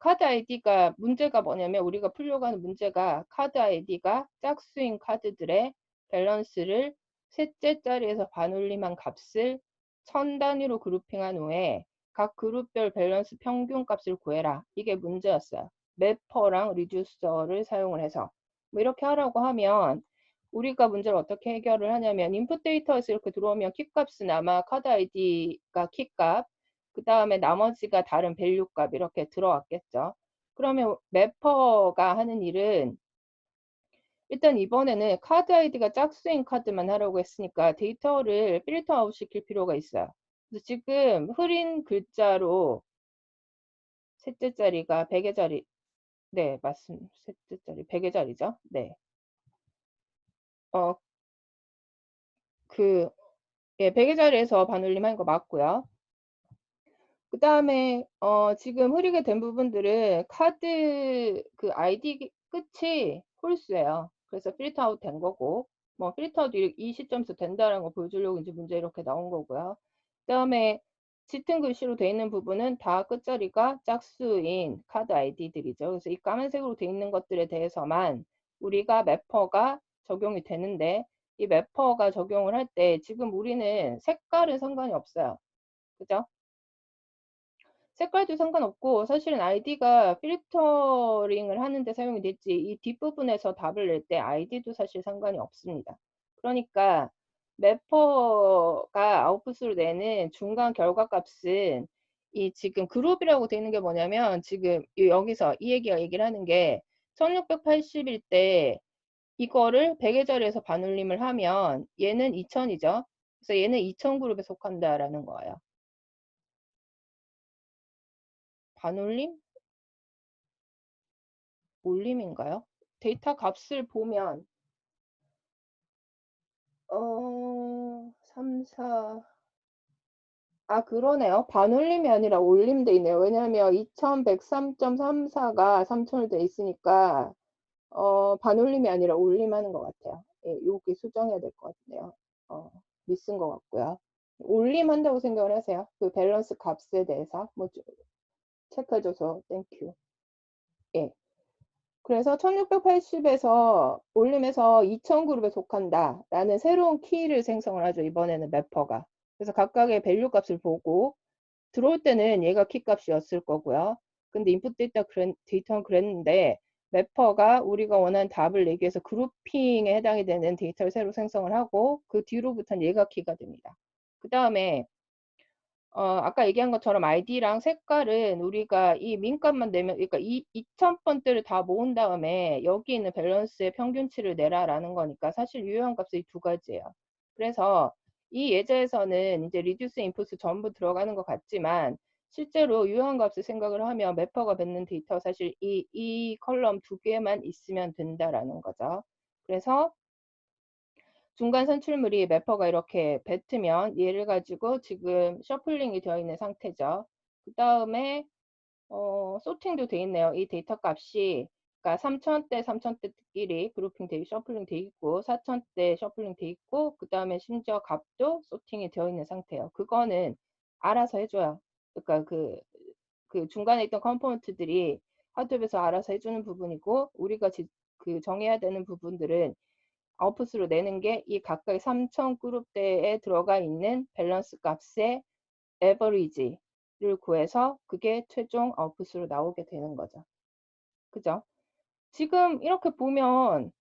카드 아이디가 문제가 뭐냐면, 우리가 풀려고 하는 문제가 카드 아이디가 짝수인 카드들의 밸런스를 셋째 자리에서 반올림한 값을 1000단위로 그룹핑한 후에 각 그룹별 밸런스 평균 값을 구해라. 이게 문제였어요. 매퍼랑 리듀서를 사용을 해서. 뭐 이렇게 하라고 하면 우리가 문제를 어떻게 해결을 하냐면, 인풋 데이터에서 이렇게 들어오면 키값은 아마 카드 아이디가 키값, 그 다음에 나머지가 다른 밸류 값 이렇게 들어왔겠죠. 그러면 매퍼가 하는 일은, 일단 이번에는 카드 아이디가 짝수인 카드만 하려고 했으니까 데이터를 필터 아웃 시킬 필요가 있어요. 그래서 지금 흐린 글자로 셋째 자리가 100의 자리, 네, 맞습니다. 셋째 자리 100의 자리죠. 네. 예, 100의 자리에서 반올림한 거 맞고요. 그 다음에 지금 흐리게 된 부분들은 카드 그 아이디 끝이 홀수예요. 그래서 필터 아웃 된 거고, 뭐 필터도 이 시점에서 된다는 거 보여주려고 이제 문제 이렇게 나온 거고요. 그 다음에 짙은 글씨로 되어 있는 부분은 다 끝자리가 짝수인 카드 아이디들이죠. 그래서 이 까만색으로 되어 있는 것들에 대해서만 우리가 매퍼가 적용이 되는데, 이 매퍼가 적용을 할 때 지금 우리는 색깔은 상관이 없어요. 그죠? 색깔도 상관없고, 사실은 아이디가 필터링을 하는데 사용이 됐지, 이 뒷부분에서 답을 낼 때 아이디도 사실 상관이 없습니다. 그러니까 매퍼가 아웃풋으로 내는 중간 결과값은 이 지금 그룹이라고 되어 있는 게 뭐냐면, 지금 여기서 이 얘기를 하는 게 1680일 때 이거를 100의 자리에서 반올림을 하면 얘는 2000이죠. 그래서 얘는 2000 그룹에 속한다라는 거예요. 반올림? 올림인가요? 데이터 값을 보면 3, 4 그러네요. 반올림이 아니라 올림돼 있네요. 왜냐하면 2103.34가 3000을 돼 있으니까 반올림이 아니라 올림하는 것 같아요. 예, 여기 수정해야 될 것 같네요. 미스인 것 같고요. 올림한다고 생각을 하세요. 그 밸런스 값에 대해서 뭐 체크해줘서 땡큐. 예. 그래서 1680에서 올림해서 2000 그룹에 속한다 라는 새로운 키를 생성을 하죠. 이번에는 매퍼가. 그래서 각각의 밸류 값을 보고, 들어올 때는 얘가 키 값이었을 거고요. 근데 인풋 데이터는 그랬는데 매퍼가 우리가 원하는 답을 내기 위해서 그룹핑에 해당이 되는 데이터를 새로 생성을 하고 그 뒤로부터는 얘가 키가 됩니다. 그 다음에 아까 얘기한 것처럼 아이디랑 색깔은 우리가 이 민값만 내면, 그러니까 이 2000번대를 다 모은 다음에 여기 있는 밸런스의 평균치를 내라라는 거니까 사실 유효한 값이 두 가지예요. 그래서 이 예제에서는 이제 리듀스 인풋 전부 들어가는 것 같지만 실제로 유효한 값을 생각을 하면 매퍼가 뱉는 데이터 사실 이 컬럼 두 개만 있으면 된다라는 거죠. 그래서 중간 선출물이 매퍼가 이렇게 뱉으면 얘를 가지고 지금 셔플링이 되어 있는 상태죠. 그 다음에 소팅도 돼 있네요. 이 데이터 값이 그러니까 3000대 3000대끼리 그룹핑 돼 셔플링 돼 있고 4000대 셔플링 돼 있고 그 다음에 심지어 값도 소팅이 되어 있는 상태예요. 그거는 알아서 해줘요. 그러니까 그 중간에 있던 컴포넌트들이 하드웹에서 알아서 해주는 부분이고 우리가 그 정해야 되는 부분들은 아웃풋으로 내는 게 이 각각의 3000 그룹대에 들어가 있는 밸런스 값의 에버리지를 구해서 그게 최종 아웃풋으로 나오게 되는 거죠. 그죠? 지금 이렇게 보면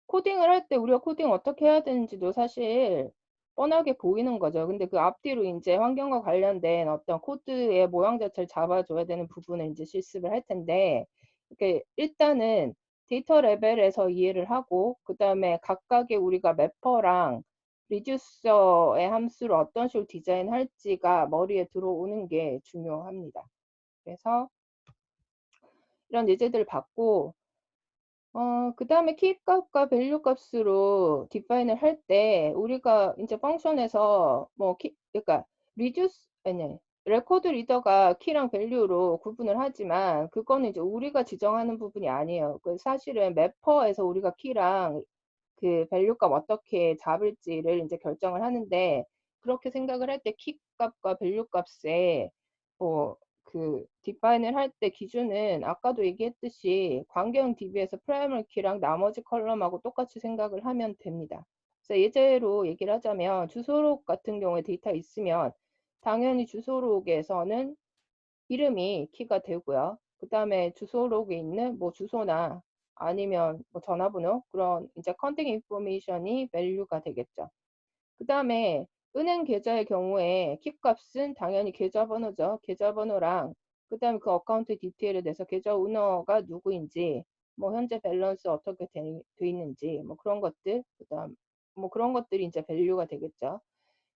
코딩을 할 때 우리가 코딩 어떻게 해야 되는지도 사실 뻔하게 보이는 거죠. 근데 그 앞뒤로 이제 환경과 관련된 어떤 코드의 모양 자체를 잡아줘야 되는 부분을 이제 실습을 할 텐데, 이렇게 일단은 데이터 레벨에서 이해를 하고, 그 다음에 각각의 우리가 매퍼랑 리듀서의 함수를 어떤 식으로 디자인할지가 머리에 들어오는 게 중요합니다. 그래서 이런 예제들을 받고, 그 다음에 키 값과 밸류 값으로 디파인을 할 때 우리가 이제 펑션에서 뭐 그러니까 리듀스 아니 레코드 리더가 키랑 밸류로 구분을 하지만 그거는 이제 우리가 지정하는 부분이 아니에요. 그 사실은 매퍼에서 우리가 키랑 그 밸류 값 어떻게 잡을지를 이제 결정을 하는데 그렇게 생각을 할 때 키 값과 밸류 값에 뭐 그 디파인을 할 때 기준은 아까도 얘기했듯이 관계형 DB에서 프라이머리 키랑 나머지 컬럼하고 똑같이 생각을 하면 됩니다. 그래서 예제로 얘기를 하자면 주소록 같은 경우에 데이터 있으면 당연히 주소록에서는 이름이 키가 되고요. 그 다음에 주소록에 있는 뭐 주소나 아니면 뭐 전화번호 그런 이제 컨택 인포메이션이 밸류가 되겠죠. 그 다음에 은행 계좌의 경우에 키값은 당연히 계좌번호죠. 계좌번호랑 그 다음에 그 어카운트 디테일에 대해서 계좌 오너가 누구인지 뭐 현재 밸런스 어떻게 돼 있는지 뭐 그런 것들 그 다음 뭐 그런 것들이 이제 밸류가 되겠죠.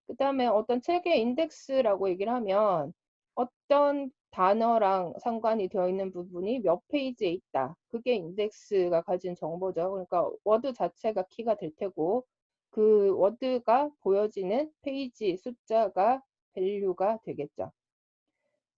그 다음에 어떤 책의 인덱스라고 얘기를 하면 어떤 단어랑 상관이 되어 있는 부분이 몇 페이지에 있다. 그게 인덱스가 가진 정보죠. 그러니까 워드 자체가 키가 될 테고 그 워드가 보여지는 페이지 숫자가 밸류가 되겠죠.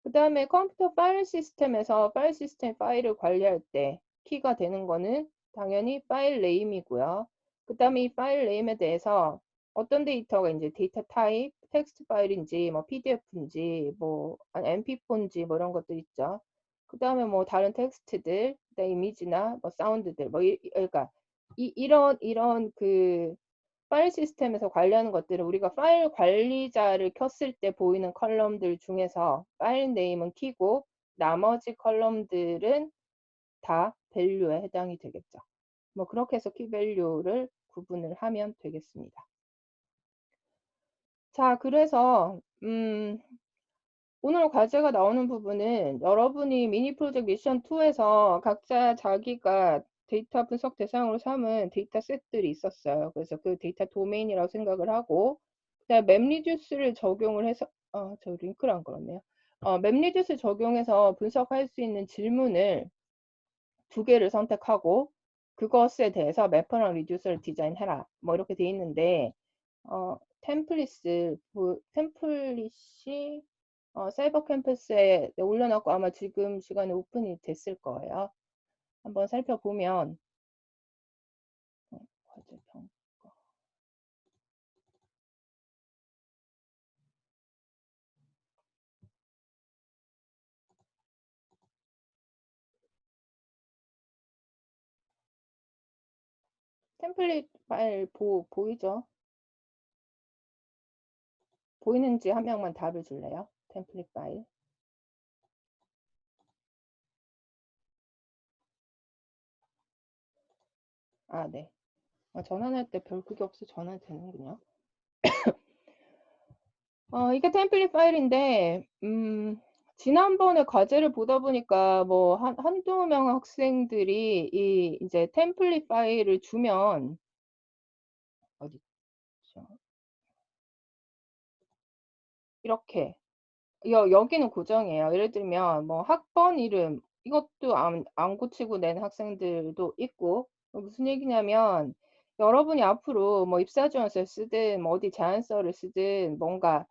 그 다음에 컴퓨터 파일 시스템에서 파일 시스템 파일을 관리할 때 키가 되는 거는 당연히 파일 네임이고요. 그 다음에 이 파일 네임에 대해서 어떤 데이터가 이제 데이터 타입, 텍스트 파일인지, 뭐 PDF인지, 뭐 MP4인지 뭐 이런 것들 있죠. 그 다음에 뭐 다른 텍스트들, 그다음에 이미지나 뭐 사운드들, 뭐 그러니까 이런 그 파일 시스템에서 관리하는 것들은 우리가 파일 관리자를 켰을 때 보이는 컬럼들 중에서 파일 네임은 키고 나머지 컬럼들은 다 밸류에 해당이 되겠죠. 뭐 그렇게 해서 키 밸류를 구분을 하면 되겠습니다. 자, 그래서 오늘 과제가 나오는 부분은 여러분이 미니 프로젝트 미션 2에서 각자 자기가 데이터 분석 대상으로 삼은 데이터 셋들이 있었어요. 그래서 그 데이터 도메인이라고 생각을 하고, 그다음 맵리듀스를 적용을 해서, 저 링크를 안 걸었네요. 맵리듀스 적용해서 분석할 수 있는 질문을 두 개를 선택하고, 그것에 대해서 매퍼랑 리듀스를 디자인해라. 뭐 이렇게 돼 있는데, 템플릿이 사이버 캠퍼스에 올려놨고 아마 지금 시간에 오픈이 됐을 거예요. 한번 살펴보면 과제 평가. 템플릿 파일 보이죠? 보이는지 한 명만 답을 줄래요? 템플릿 파일. 아, 네. 전환할 때 별 그게 없어 전환 되는군요. 이게 템플릿 파일인데, 지난번에 과제를 보다 보니까 뭐 한두 명 학생들이 이제 템플릿 파일을 주면, 어디 있죠? 이렇게. 여기는 고정이에요. 예를 들면 뭐 학번 이름 이것도 안 고치고 낸 학생들도 있고, 무슨 얘기냐면 여러분이 앞으로 뭐 입사지원서를 쓰든 뭐 어디 제안서를 쓰든 뭔가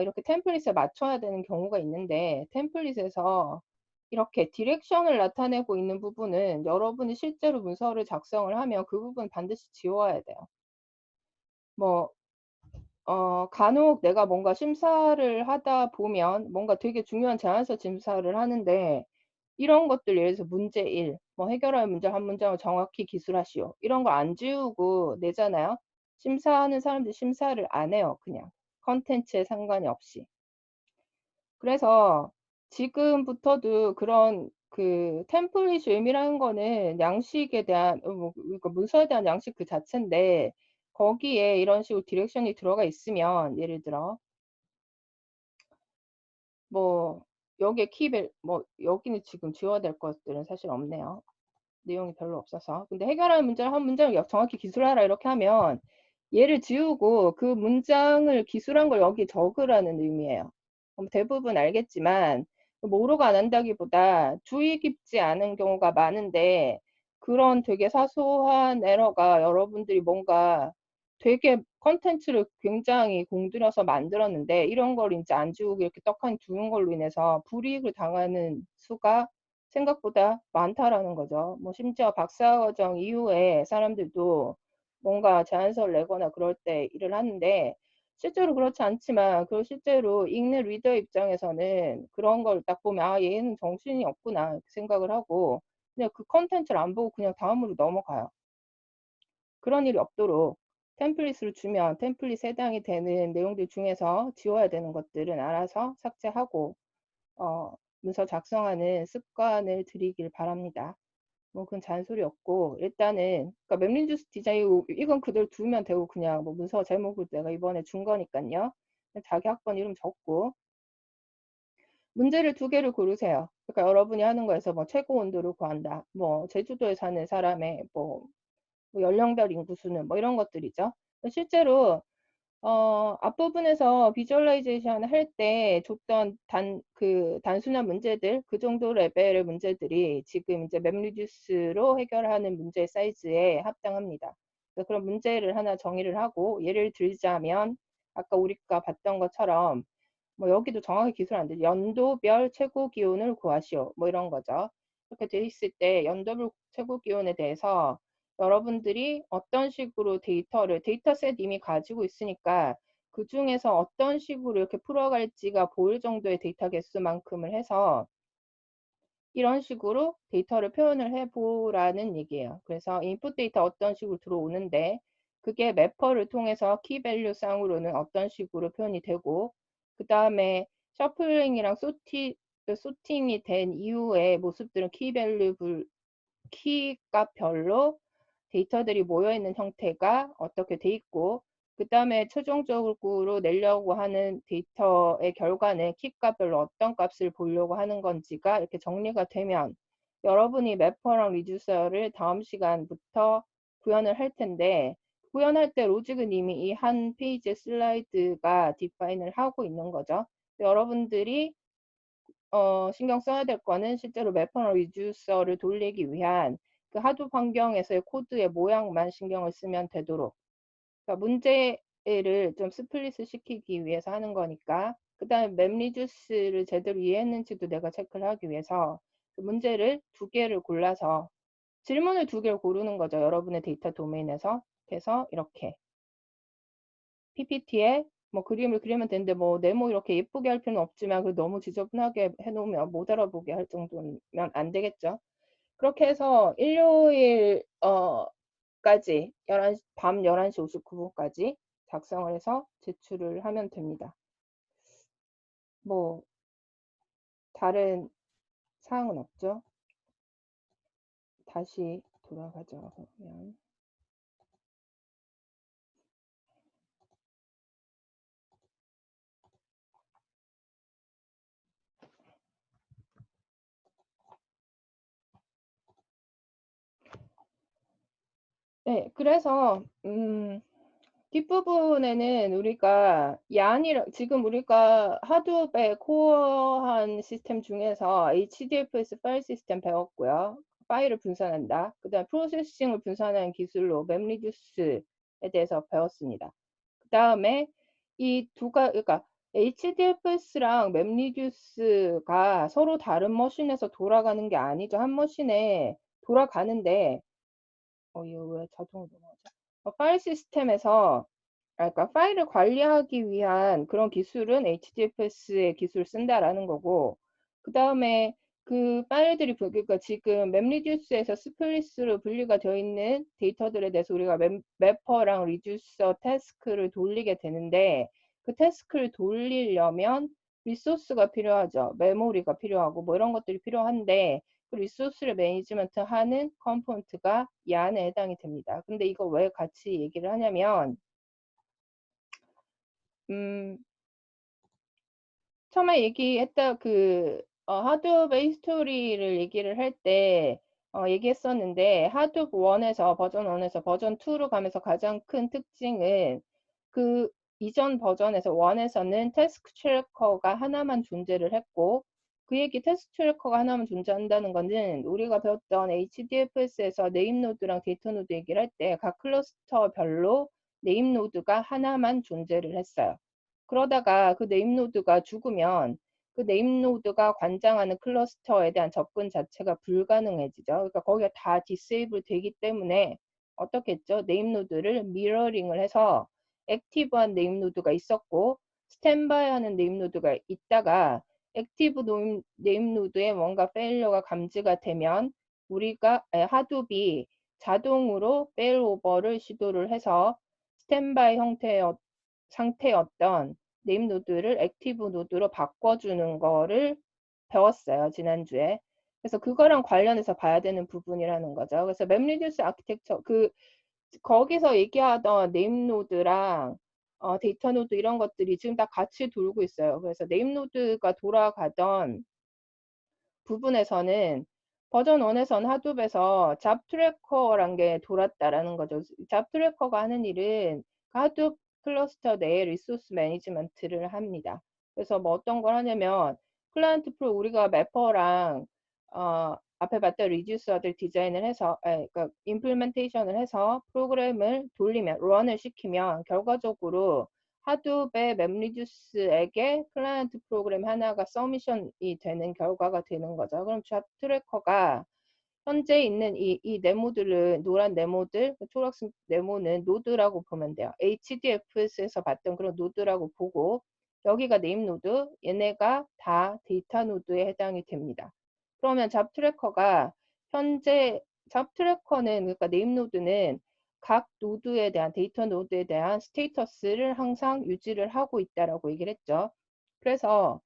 이렇게 템플릿에 맞춰야 되는 경우가 있는데, 템플릿에서 이렇게 디렉션을 나타내고 있는 부분은 여러분이 실제로 문서를 작성을 하면 그 부분 반드시 지워야 돼요. 뭐 간혹 내가 뭔가 심사를 하다 보면 뭔가 되게 중요한 제안서 심사를 하는데, 이런 것들 예를 들어서 문제 1, 뭐 해결할 문제 한 문장을 정확히 기술하시오. 이런 거 안 지우고 내잖아요. 심사하는 사람들 심사를 안 해요. 그냥 컨텐츠에 상관이 없이. 그래서 지금부터도 그런 그 템플릿의 의미라는 거는 양식에 대한 그러니까 문서에 대한 양식 그 자체인데, 거기에 이런 식으로 디렉션이 들어가 있으면 예를 들어 뭐 여기에 키벨 뭐 여기는 지금 지워야 될 것들은 사실 없네요. 내용이 별로 없어서. 근데 해결할 문제를 한 문장을 정확히 기술하라 이렇게 하면 얘를 지우고 그 문장을 기술한 걸 여기 적으라는 의미예요. 대부분 알겠지만 모르고 안 한다기보다 주의 깊지 않은 경우가 많은데, 그런 되게 사소한 에러가 여러분들이 뭔가 되게 컨텐츠를 굉장히 공들여서 만들었는데 이런 걸 이제 안 지우고 이렇게 떡하니 두는 걸로 인해서 불이익을 당하는 수가 생각보다 많다라는 거죠. 뭐 심지어 박사과정 이후에 사람들도 뭔가 제안서를 내거나 그럴 때 일을 하는데, 실제로 그렇지 않지만 그 실제로 읽는 리더 입장에서는 그런 걸 딱 보면 아 얘는 정신이 없구나 이렇게 생각을 하고 그냥 그 컨텐츠를 안 보고 그냥 다음으로 넘어가요. 그런 일이 없도록 템플릿을 주면 템플릿에 해당이 되는 내용들 중에서 지워야 되는 것들은 알아서 삭제하고 문서 작성하는 습관을 들이길 바랍니다. 뭐 그건 잔소리였고, 일단은 그러니까 맵린주스 디자인 이건 그대로 두면 되고, 그냥 뭐 문서 제목을 내가 이번에 준 거니까요. 자기 학번 이름 적고 문제를 두 개를 고르세요. 그러니까 여러분이 하는 거에서 뭐 최고 온도를 구한다, 뭐 제주도에 사는 사람의 뭐 연령별 인구수는 뭐 이런 것들이죠. 실제로 앞부분에서 비주얼라이제이션 할 때 줬던 단순한 문제들, 그 정도 레벨의 문제들이 지금 이제 맵리듀스로 해결하는 문제 사이즈에 합당합니다. 그래서 그런 문제를 하나 정의를 하고, 예를 들자면, 아까 우리가 봤던 것처럼, 뭐 여기도 정확히 기술 안 되죠. 연도별 최고 기온을 구하시오. 뭐 이런 거죠. 이렇게 돼 있을 때 연도별 최고 기온에 대해서 여러분들이 어떤 식으로 데이터셋 이미 가지고 있으니까 그 중에서 어떤 식으로 이렇게 풀어갈지가 보일 정도의 데이터 개수만큼을 해서 이런 식으로 데이터를 표현을 해보라는 얘기예요. 그래서 인풋 데이터 어떤 식으로 들어오는데 그게 매퍼를 통해서 키밸류 쌍으로는 어떤 식으로 표현이 되고, 그 다음에 셔플링이랑 소팅이 된 이후의 모습들은 키 값별로 데이터들이 모여있는 형태가 어떻게 돼 있고, 그 다음에 최종적으로 내려고 하는 데이터의 결과는 키 값별로 어떤 값을 보려고 하는 건지가 이렇게 정리가 되면 여러분이 매퍼랑 리듀서를 다음 시간부터 구현을 할 텐데, 구현할 때 로직은 이미 이 한 페이지 슬라이드가 디파인을 하고 있는 거죠. 여러분들이 신경 써야 될 거는 실제로 매퍼나 리듀서를 돌리기 위한 그 하둡 환경에서의 코드의 모양만 신경을 쓰면 되도록, 그러니까 문제를 좀 스플릿을 시키기 위해서 하는 거니까, 그 다음에 맵리듀스를 제대로 이해했는지도 내가 체크를 하기 위해서 그 문제를 두 개를 골라서 질문을 두 개를 고르는 거죠. 여러분의 데이터 도메인에서. 그래서 이렇게 PPT에 뭐 그림을 그리면 되는데, 뭐 네모 이렇게 예쁘게 할 필요는 없지만 그 너무 지저분하게 해놓으면 못 알아보게 할 정도면 안 되겠죠. 그렇게 해서 일요일 까지 밤 11시 59분까지 작성을 해서 제출을 하면 됩니다. 뭐 다른 사항은 없죠. 다시 돌아가죠. 그러면 네, 그래서 뒷부분에는 우리가 얀이라 지금 우리가 하드웨어 코어한 시스템 중에서 HDFS 파일 시스템 배웠고요. 파일을 분산한다. 그다음 프로세싱을 분산하는 기술로 맵리듀스에 대해서 배웠습니다. 그다음에 이 그러니까 HDFS랑 맵리듀스가 서로 다른 머신에서 돌아가는 게 아니죠. 한 머신에 돌아가는데 이거 왜 자동으로 넘어가죠? 파일 시스템에서 그러니까 파일을 관리하기 위한 그런 기술은 HDFS의 기술을 쓴다라는 거고, 그 다음에 그 파일들이 그러니까 지금 맵리듀스에서 스플릿으로 분리가 되어 있는 데이터들에 대해서 우리가 매퍼랑 리듀서 태스크를 돌리게 되는데, 그 태스크를 돌리려면 리소스가 필요하죠. 메모리가 필요하고 뭐 이런 것들이 필요한데, 그 리소스를 매니지먼트 하는 컴포넌트가 얀에 해당이 됩니다. 근데 이거 왜 같이 얘기를 하냐면 음, 처음에 얘기했다 하드웨어 히스토리를 얘기를 할 때 얘기했었는데 하드웨어 1에서 버전 1에서 버전 2로 가면서 가장 큰 특징은 그 이전 버전에서 1에서는 태스크 트래커가 하나만 존재를 했고 그 얘기 태스크 트래커가 하나만 존재한다는 거는 우리가 배웠던 HDFS에서 네임 노드랑 데이터 노드 얘기를 할 때 각 클러스터별로 네임 노드가 하나만 존재를 했어요. 그러다가 그 네임노드가 죽으면 그 네임노드가 관장하는 클러스터에 대한 접근 자체가 불가능해지죠. 그러니까 거기가 다 디세이블 되기 때문에 어떻게 했죠? 네임노드를 미러링을 해서 액티브한 네임노드가 있었고 스탠바이하는 네임노드가 있다가 액티브 네임노드에 뭔가 페일러가 감지가 되면 우리가 하둡이 자동으로 페일오버를 시도를 해서 스탠바이 형태의 상태였던 네임 노드를 액티브 노드로 바꿔주는 거를 배웠어요, 지난주에. 그래서 그거랑 관련해서 봐야 되는 부분이라는 거죠. 그래서 맵리듀스 아키텍처, 거기서 얘기하던 네임 노드랑 데이터 노드 이런 것들이 지금 다 같이 돌고 있어요. 그래서 네임 노드가 돌아가던 부분에서는 버전 1에서는 하둡에서 잡 트래커란 게 돌았다라는 거죠. 잡 트래커가 하는 일은 하둡 클러스터 내에 리소스 매니지먼트를 합니다. 그래서 뭐 어떤 걸 하냐면 클라이언트 프로 우리가 매퍼랑 앞에 봤던 리듀서들 디자인을 해서 그러니까 임플리멘테이션을 해서 프로그램을 돌리면 런을 시키면 결과적으로 하둡의 맵리듀스에게 클라이언트 프로그램 하나가 서미션이 되는 결과가 되는 거죠. 그럼 잡 트래커가 현재 있는 이 네모들은 노란 네모들, 초록색 네모는 노드라고 보면 돼요. HDFS에서 봤던 그런 노드라고 보고 여기가 네임 노드, 얘네가 다 데이터 노드에 해당이 됩니다. 그러면 잡 트래커가 현재 잡 트래커는 그러니까 네임 노드는 각 노드에 대한 데이터 노드에 대한 스테이터스를 항상 유지를 하고 있다라고 얘기를 했죠. 그래서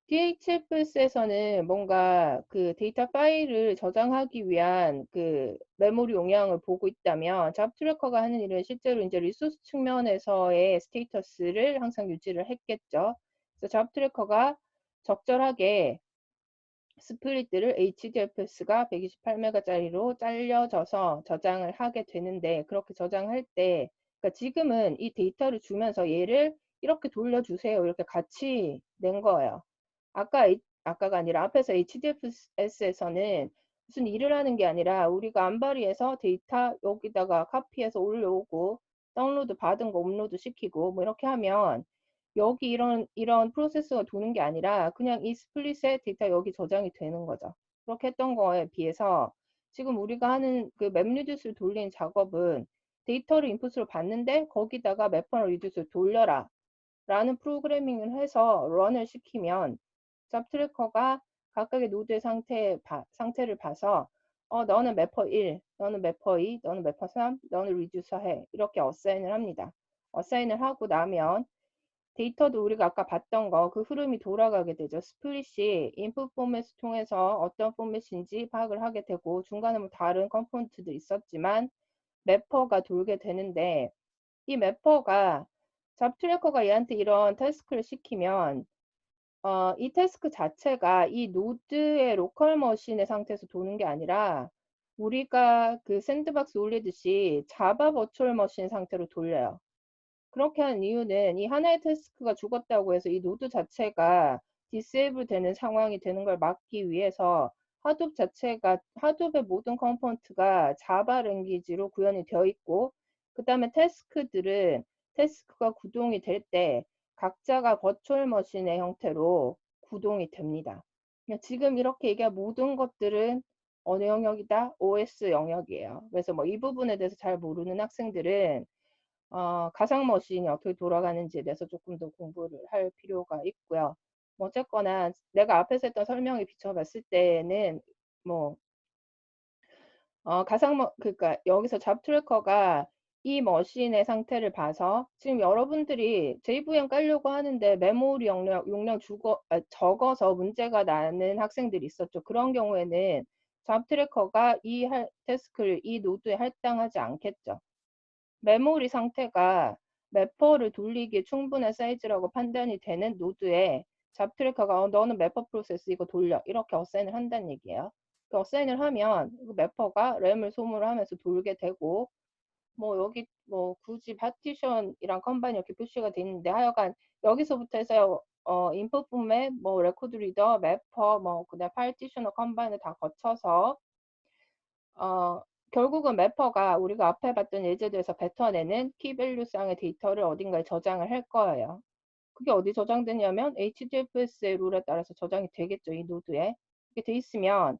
DHFS에서는 뭔가 그 데이터 파일을 저장하기 위한 그 메모리 용량을 보고 있다면 잡 트래커가 하는 일은 실제로 이제 리소스 측면에서의 스테이터스를 항상 유지를 했겠죠. 그래서 잡 트래커가 적절하게 스플릿들을 HDFS가 128메가짜리로 잘려져서 저장을 하게 되는데 그렇게 저장할 때 그러니까 지금은 이 데이터를 주면서 얘를 이렇게 돌려주세요. 이렇게 같이 낸 거예요. 아까가 아니라 앞에서 HDFS에서는 무슨 일을 하는 게 아니라 우리가 안바리에서 데이터 여기다가 카피해서 올려오고 다운로드 받은 거 업로드 시키고 뭐 이렇게 하면 여기 이런 프로세스가 도는 게 아니라 그냥 이 스플릿에 데이터 여기 저장이 되는 거죠. 그렇게 했던 거에 비해서 지금 우리가 하는 그 맵리듀스를 돌리는 작업은 데이터를 인풋으로 받는데 거기다가 매퍼 리듀스를 돌려라 라는 프로그래밍을 해서 런을 시키면 잡 트래커가 각각의 노드의 상태를 봐서 너는 매퍼 1, 너는 매퍼 2, 너는 매퍼 3, 너는 리듀서 해. 이렇게 어사인을 합니다. 어사인을 하고 나면 데이터도 우리가 아까 봤던 거 그 흐름이 돌아가게 되죠. 스플릿이 인풋 포맷을 통해서 어떤 포맷인지 파악을 하게 되고 중간에 뭐 다른 컴포넌트도 있었지만 매퍼가 돌게 되는데 이 매퍼가 잡 트래커가 얘한테 이런 태스크를 시키면 이 태스크 자체가 이 노드의 로컬 머신의 상태에서 도는 게 아니라 우리가 그 샌드박스 올리듯이 자바 버추얼 머신 상태로 돌려요. 그렇게 한 이유는 이 하나의 태스크가 죽었다고 해서 이 노드 자체가 디세이블 되는 상황이 되는 걸 막기 위해서 하둡 자체가 하둡의 모든 컴포넌트가 자바 랭귀지로 구현이 되어 있고 그 다음에 태스크들은 태스크가 구동이 될 때 각자가 버추얼 머신의 형태로 구동이 됩니다. 지금 이렇게 얘기한 모든 것들은 어느 영역이다? OS 영역이에요. 그래서 뭐 이 부분에 대해서 잘 모르는 학생들은 가상 머신이 어떻게 돌아가는지에 대해서 조금 더 공부를 할 필요가 있고요. 뭐 어쨌거나 내가 앞에서 했던 설명에 비춰봤을 때는 뭐 그러니까 여기서 잡 트래커가 이 머신의 상태를 봐서 지금 여러분들이 JVM 깔려고 하는데 메모리 용량 적어서 문제가 나는 학생들이 있었죠. 그런 경우에는 잡 트래커가 이 태스크를 이 노드에 할당하지 않겠죠. 메모리 상태가 매퍼를 돌리기에 충분한 사이즈라고 판단이 되는 노드에 잡 트래커가 너는 매퍼 프로세스 이거 돌려 이렇게 어사인을 한다는 얘기예요. 그 어사인을 하면 매퍼가 램을 소모하면서 돌게 되고 뭐 여기 뭐 굳이 파티션이랑 컴바인 이렇게 표시가 돼 있는데 하여간 여기서부터 해서 인풋 폼에 뭐 레코드 리더, 매퍼, 뭐 그다음 파티셔너 컴바인을 다 거쳐서 결국은 매퍼가 우리가 앞에 봤던 예제도에서 뱉어내는 키밸류상의 데이터를 어딘가에 저장을 할 거예요. 그게 어디 저장되냐면 HDFS의 룰에 따라서 저장이 되겠죠. 이 노드에. 이렇게 돼 있으면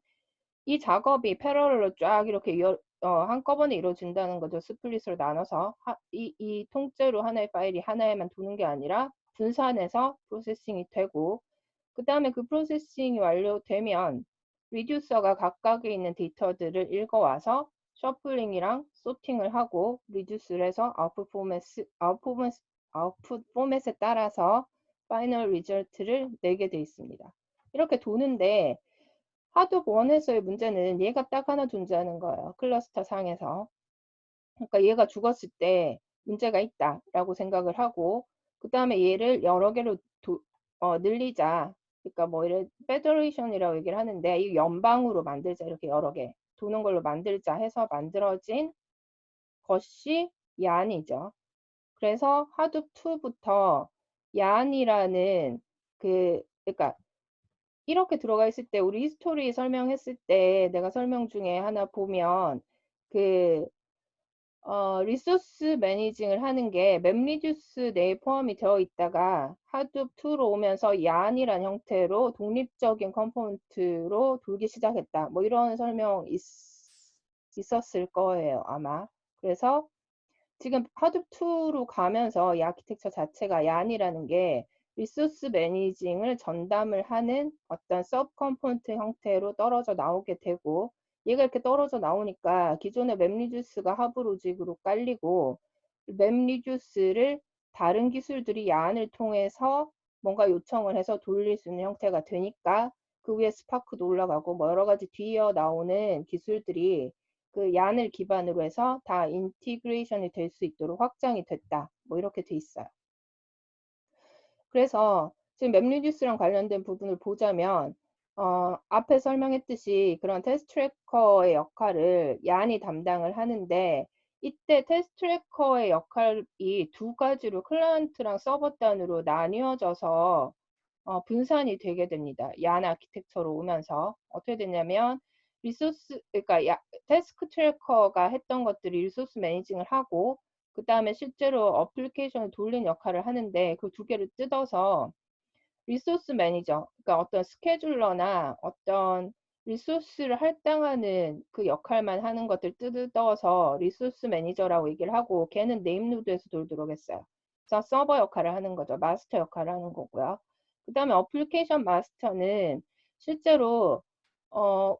이 작업이 패러럴로 쫙 이렇게 한꺼번에 이루어진다는 거죠. 스플릿으로 나눠서 이 통째로 하나의 파일이 하나에만 두는 게 아니라 분산해서 프로세싱이 되고 그 다음에 그 프로세싱이 완료되면 리듀서가 각각에 있는 데이터들을 읽어와서 셔플링이랑 소팅을 하고 리듀스를 해서 아웃풋 포맷에 따라서 파이널 리절트를 내게 돼 있습니다. 이렇게 도는데 하둡 1에서의 문제는 얘가 딱 하나 존재하는 거예요. 클러스터 상에서. 그러니까 얘가 죽었을 때 문제가 있다라고 생각을 하고 그 다음에 얘를 여러 개로 늘리자. 그러니까 뭐 이래 페더레이션이라고 얘기를 하는데 이 연방으로 만들자 이렇게 여러 개 도는 걸로 만들자 해서 만들어진 것이 얀이죠. 그래서 하둡 2부터 얀이라는 그러니까 이렇게 들어가 있을 때 우리 히스토리 설명했을 때 내가 설명 중에 하나 보면 그 리소스 매니징을 하는 게 맵리듀스 내에 포함이 되어 있다가 하둡 2로 오면서 얀이란 형태로 독립적인 컴포넌트로 돌기 시작했다. 뭐 이런 설명 있었을 거예요, 아마. 그래서 지금 하둡 2로 가면서 이 아키텍처 자체가 얀이라는 게 리소스 매니징을 전담을 하는 어떤 서브 컴포넌트 형태로 떨어져 나오게 되고 얘가 이렇게 떨어져 나오니까 기존의 맵리듀스가 하브 로직으로 깔리고 맵리듀스를 다른 기술들이 얀을 통해서 뭔가 요청을 해서 돌릴 수 있는 형태가 되니까 그 위에 스파크도 올라가고 뭐 여러 가지 뒤이어 나오는 기술들이 그 얀을 기반으로 해서 다 인티그레이션이 될 수 있도록 확장이 됐다. 뭐 이렇게 돼 있어요. 그래서 지금 맵리듀스랑 관련된 부분을 보자면 앞에 설명했듯이 그런 테스트 트래커의 역할을 얀이 담당을 하는데 이때 테스트 트래커의 역할이 두 가지로 클라이언트랑 서버 단으로 나뉘어져서 분산이 되게 됩니다. 얀 아키텍처로 오면서 어떻게 되냐면 그러니까 태스크 트래커가 했던 것들이 리소스 매니징을 하고 그 다음에 실제로 어플리케이션을 돌린 역할을 하는데 그 두 개를 뜯어서 리소스 매니저, 그러니까 어떤 스케줄러나 어떤 리소스를 할당하는 그 역할만 하는 것들 뜯어서 리소스 매니저라고 얘기를 하고 걔는 네임노드에서 돌도록 했어요. 그래서 서버 역할을 하는 거죠. 마스터 역할을 하는 거고요. 그 다음에 어플리케이션 마스터는 실제로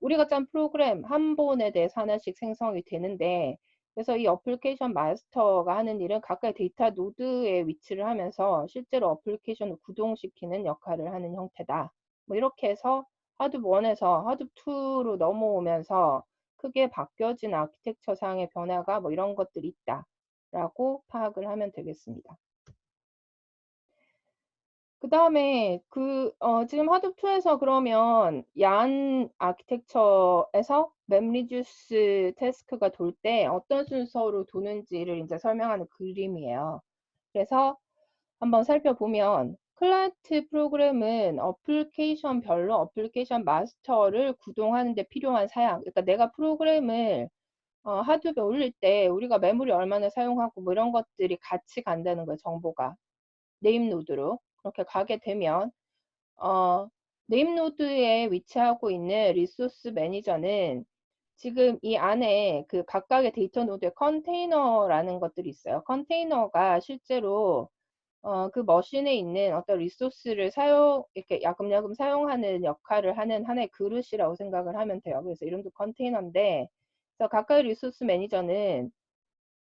우리가 짠 프로그램 한 번에 대해서 하나씩 생성이 되는데 그래서 이 어플리케이션 마스터가 하는 일은 각각의 데이터 노드에 위치를 하면서 실제로 어플리케이션을 구동시키는 역할을 하는 형태다. 뭐 이렇게 해서 하둡 1에서 하둡 2로 넘어오면서 크게 바뀌어진 아키텍처 상의 변화가 뭐 이런 것들이 있다라고 파악을 하면 되겠습니다. 그 다음에 지금 하둡2에서 그러면 얀 아키텍처에서 맵리듀스 태스크가 돌 때 어떤 순서로 도는지를 이제 설명하는 그림이에요. 그래서 한번 살펴보면 클라이언트 프로그램은 어플리케이션별로 어플리케이션 마스터를 구동하는 데 필요한 사양, 그러니까 내가 프로그램을 하둡에 올릴 때 우리가 메모리 얼마나 사용하고 뭐 이런 것들이 같이 간다는 거예요. 정보가 네임 노드로 그렇게 가게 되면 네임 노드에 위치하고 있는 리소스 매니저는 지금 이 안에 그 각각의 데이터 노드의 컨테이너라는 것들이 있어요. 컨테이너가 실제로 그 머신에 있는 어떤 리소스를 이렇게 야금야금 사용하는 역할을 하는 하나의 그릇이라고 생각을 하면 돼요. 그래서 이름도 컨테이너인데, 그래서 각각의 리소스 매니저는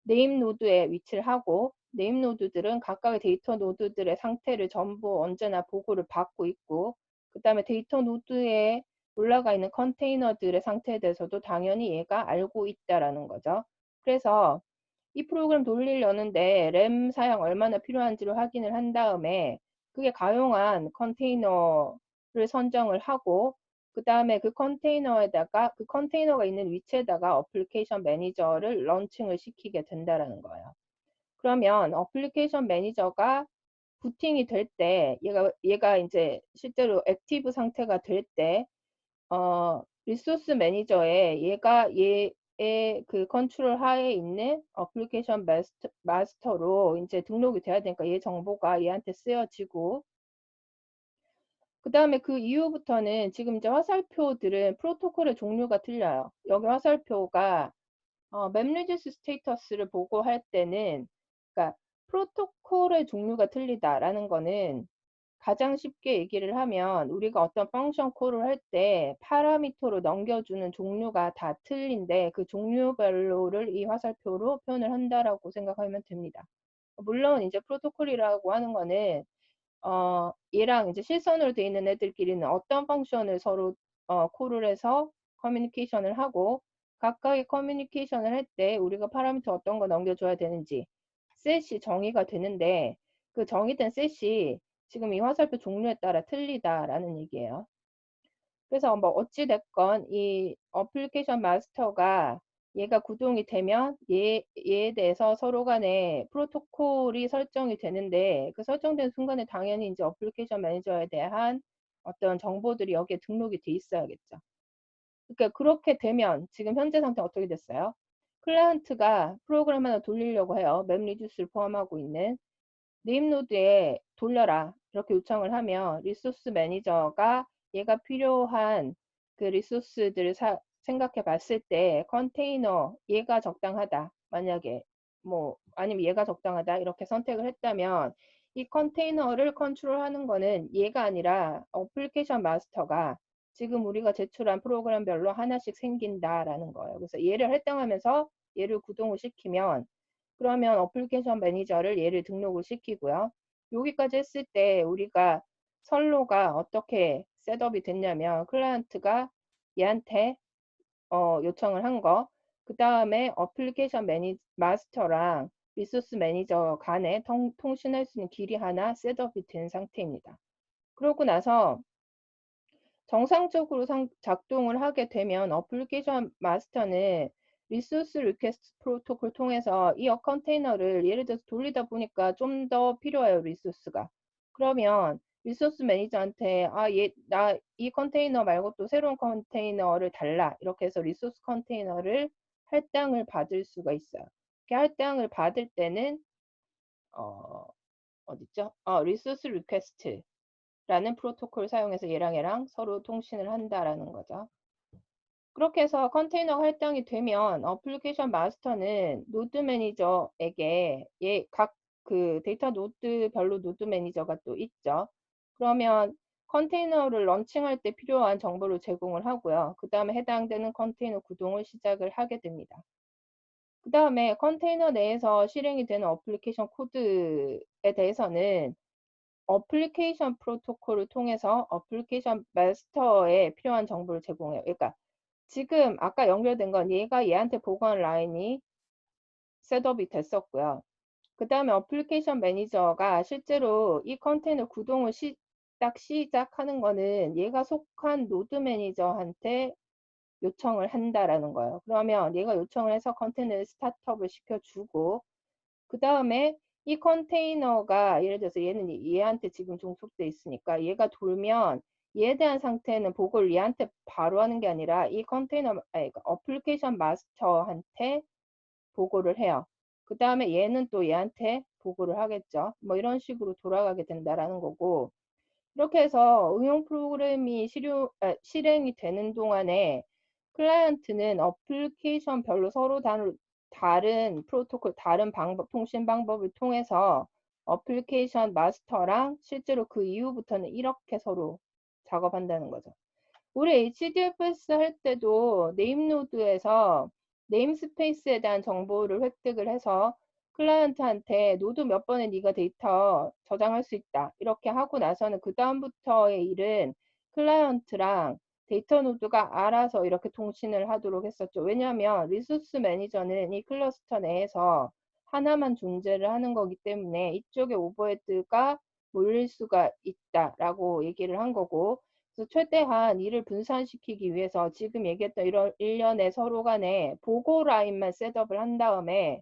네임 노드에 위치를 하고, 네임 노드들은 각각의 데이터 노드들의 상태를 전부 언제나 보고를 받고 있고, 그 다음에 데이터 노드에 올라가 있는 컨테이너들의 상태에 대해서도 당연히 얘가 알고 있다라는 거죠. 그래서 이 프로그램 돌리려는데 램 사양 얼마나 필요한지를 확인을 한 다음에 그게 가용한 컨테이너를 선정을 하고 그 다음에 그 컨테이너에다가 그 컨테이너가 있는 위치에다가 어플리케이션 매니저를 런칭을 시키게 된다라는 거예요. 그러면 어플리케이션 매니저가 부팅이 될 때 얘가 이제 실제로 액티브 상태가 될 때 리소스 매니저에 얘의 그 컨트롤 하에 있는 어플리케이션 마스터로 이제 등록이 돼야 되니까 얘 정보가 얘한테 쓰여지고 그 다음에 그 이후부터는 지금 이제 화살표들은 프로토콜의 종류가 틀려요. 여기 화살표가 맵리듀스 스테이터스를 보고 할 때는 그러니까 프로토콜의 종류가 틀리다라는 거는 가장 쉽게 얘기를 하면 우리가 어떤 펑션 콜을 할 때 파라미터로 넘겨주는 종류가 다 틀린데 그 종류별로를 이 화살표로 표현을 한다라고 생각하면 됩니다. 물론 이제 프로토콜이라고 하는 거는 얘랑 이제 실선으로 돼 있는 애들끼리는 어떤 펑션을 서로 콜을 해서 커뮤니케이션을 하고 각각의 커뮤니케이션을 할 때 우리가 파라미터 어떤 거 넘겨줘야 되는지 셋이 정의가 되는데 그 정의된 셋이 지금 이 화살표 종류에 따라 틀리다라는 얘기예요. 그래서 뭐 어찌됐건 이 어플리케이션 마스터가 얘가 구동이 되면 얘에 대해서 서로 간에 프로토콜이 설정이 되는데 그 설정된 순간에 당연히 이제 어플리케이션 매니저에 대한 어떤 정보들이 여기에 등록이 돼 있어야겠죠. 그러니까 그렇게 되면 지금 현재 상태 어떻게 됐어요? 클라이언트가 프로그램 하나 돌리려고 해요. 맵리듀스를 포함하고 있는 네임 노드에 돌려라 이렇게 요청을 하면 리소스 매니저가 얘가 필요한 그 리소스들을 생각해 봤을 때 컨테이너 얘가 적당하다 만약에 뭐 아니면 얘가 적당하다 이렇게 선택을 했다면 이 컨테이너를 컨트롤하는 거는 얘가 아니라 어플리케이션 마스터가 지금 우리가 제출한 프로그램별로 하나씩 생긴다라는 거예요. 그래서 얘를 할당하면서 얘를 구동을 시키면 그러면 어플리케이션 매니저를 얘를 등록을 시키고요. 여기까지 했을 때 우리가 선로가 어떻게 셋업이 됐냐면 클라이언트가 얘한테 요청을 한 거, 그 다음에 어플리케이션 마스터랑 리소스 매니저 간에 통신할 수 있는 길이 하나 셋업이 된 상태입니다. 그러고 나서 정상적으로 작동을 하게 되면 어플리케이션 마스터는 리소스 리퀘스트 프로토콜 통해서 이 컨테이너를 예를 들어서 돌리다 보니까 좀 더 필요해요, 리소스가. 그러면 리소스 매니저한테 나 이 컨테이너 말고 또 새로운 컨테이너를 달라. 이렇게 해서 리소스 컨테이너를 할당을 받을 수가 있어요. 이렇게 할당을 받을 때는 어, 어딨죠? 리소스 리퀘스트 라는 프로토콜 사용해서 얘랑 서로 통신을 한다라는 거죠. 그렇게 해서 컨테이너가 할당이 되면 어플리케이션 마스터는 노드 매니저에게 각 그 데이터 노드별로 노드 매니저가 또 있죠. 그러면 컨테이너를 런칭할 때 필요한 정보를 제공을 하고요. 그 다음에 해당되는 컨테이너 구동을 시작을 하게 됩니다. 그 다음에 컨테이너 내에서 실행이 되는 어플리케이션 코드에 대해서는 어플리케이션 프로토콜을 통해서 어플리케이션 마스터에 필요한 정보를 제공해요. 그러니까 지금 아까 연결된 건 얘가 얘한테 보고한 라인이 셋업이 됐었고요. 그 다음에 어플리케이션 매니저가 실제로 이 컨테이너 구동을 딱 시작하는 거는 얘가 속한 노드 매니저한테 요청을 한다라는 거예요. 그러면 얘가 요청을 해서 컨테이너를 스타트업을 시켜주고 그 다음에 이 컨테이너가 예를 들어서 얘는 얘한테 지금 종속돼 있으니까 얘가 돌면 얘에 대한 상태는 보고를 얘한테 바로 하는 게 아니라 이 컨테이너 아니, 어플리케이션 마스터한테 보고를 해요. 그 다음에 얘는 또 얘한테 보고를 하겠죠. 뭐 이런 식으로 돌아가게 된다라는 거고 이렇게 해서 응용 프로그램이 실행이 되는 동안에 클라이언트는 어플리케이션별로 서로 다른 프로토콜, 다른 방법, 통신 방법을 통해서 어플리케이션 마스터랑 실제로 그 이후부터는 이렇게 서로 작업한다는 거죠. 우리 HDFS 할 때도 네임노드에서 네임스페이스에 대한 정보를 획득을 해서 클라이언트한테 노드 몇 번에 네가 데이터 저장할 수 있다. 이렇게 하고 나서는 그 다음부터의 일은 클라이언트랑 데이터 노드가 알아서 이렇게 통신을 하도록 했었죠. 왜냐하면 리소스 매니저는 이 클러스터 내에서 하나만 존재를 하는 거기 때문에 이쪽에 오버헤드가 몰릴 수가 있다라고 얘기를 한 거고 그래서 최대한 일을 분산시키기 위해서 지금 얘기했던 이런 일련의 서로 간에 보고 라인만 셋업을 한 다음에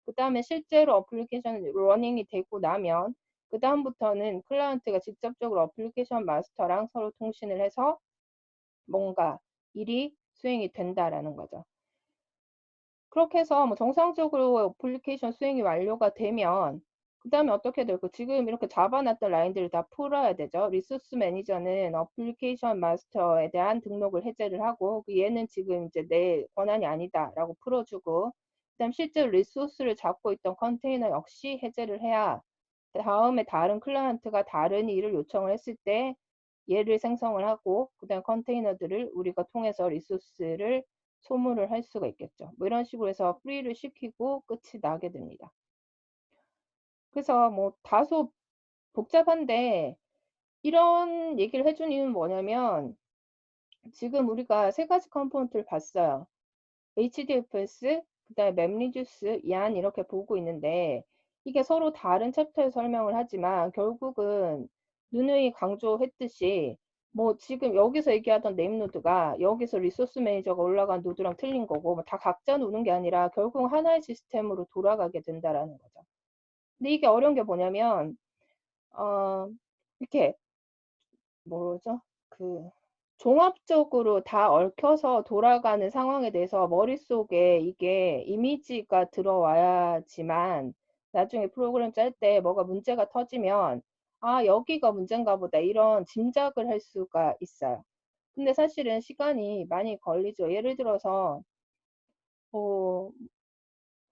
그 다음에 실제로 어플리케이션 러닝이 되고 나면 그 다음부터는 클라이언트가 직접적으로 어플리케이션 마스터랑 서로 통신을 해서 뭔가 일이 수행이 된다라는 거죠. 그렇게 해서 뭐 정상적으로 어플리케이션 수행이 완료가 되면 그 다음에 어떻게 될까? 지금 이렇게 잡아놨던 라인들을 다 풀어야 되죠. 리소스 매니저는 어플리케이션 마스터에 대한 등록을 해제를 하고 얘는 지금 이제 내 권한이 아니다라고 풀어주고 그다음 실제로 리소스를 잡고 있던 컨테이너 역시 해제를 해야 다음에 다른 클라이언트가 다른 일을 요청을 했을 때 얘를 생성을 하고 그다음 컨테이너들을 우리가 통해서 리소스를 소모를 할 수가 있겠죠. 뭐 이런 식으로 해서 프리를 시키고 끝이 나게 됩니다. 그래서 뭐 다소 복잡한데 이런 얘기를 해준 이유는 뭐냐면 지금 우리가 세 가지 컴포넌트를 봤어요. HDFS, 그다음에 맵리듀스, 얀 이렇게 보고 있는데 이게 서로 다른 챕터에 설명을 하지만 결국은 누누이 강조했듯이 뭐 지금 여기서 얘기하던 네임노드가 여기서 리소스 매니저가 올라간 노드랑 틀린 거고 뭐다 각자 노는 게 아니라 결국 하나의 시스템으로 돌아가게 된다라는 거죠. 근데 이게 어려운 게 뭐냐면 이렇게 뭐죠? 그 종합적으로 다 얽혀서 돌아가는 상황에 대해서 머릿속에 이게 이미지가 들어와야지만 나중에 프로그램 짤 때 뭐가 문제가 터지면 아, 여기가 문제인가 보다 이런 짐작을 할 수가 있어요. 근데 사실은 시간이 많이 걸리죠. 예를 들어서 뭐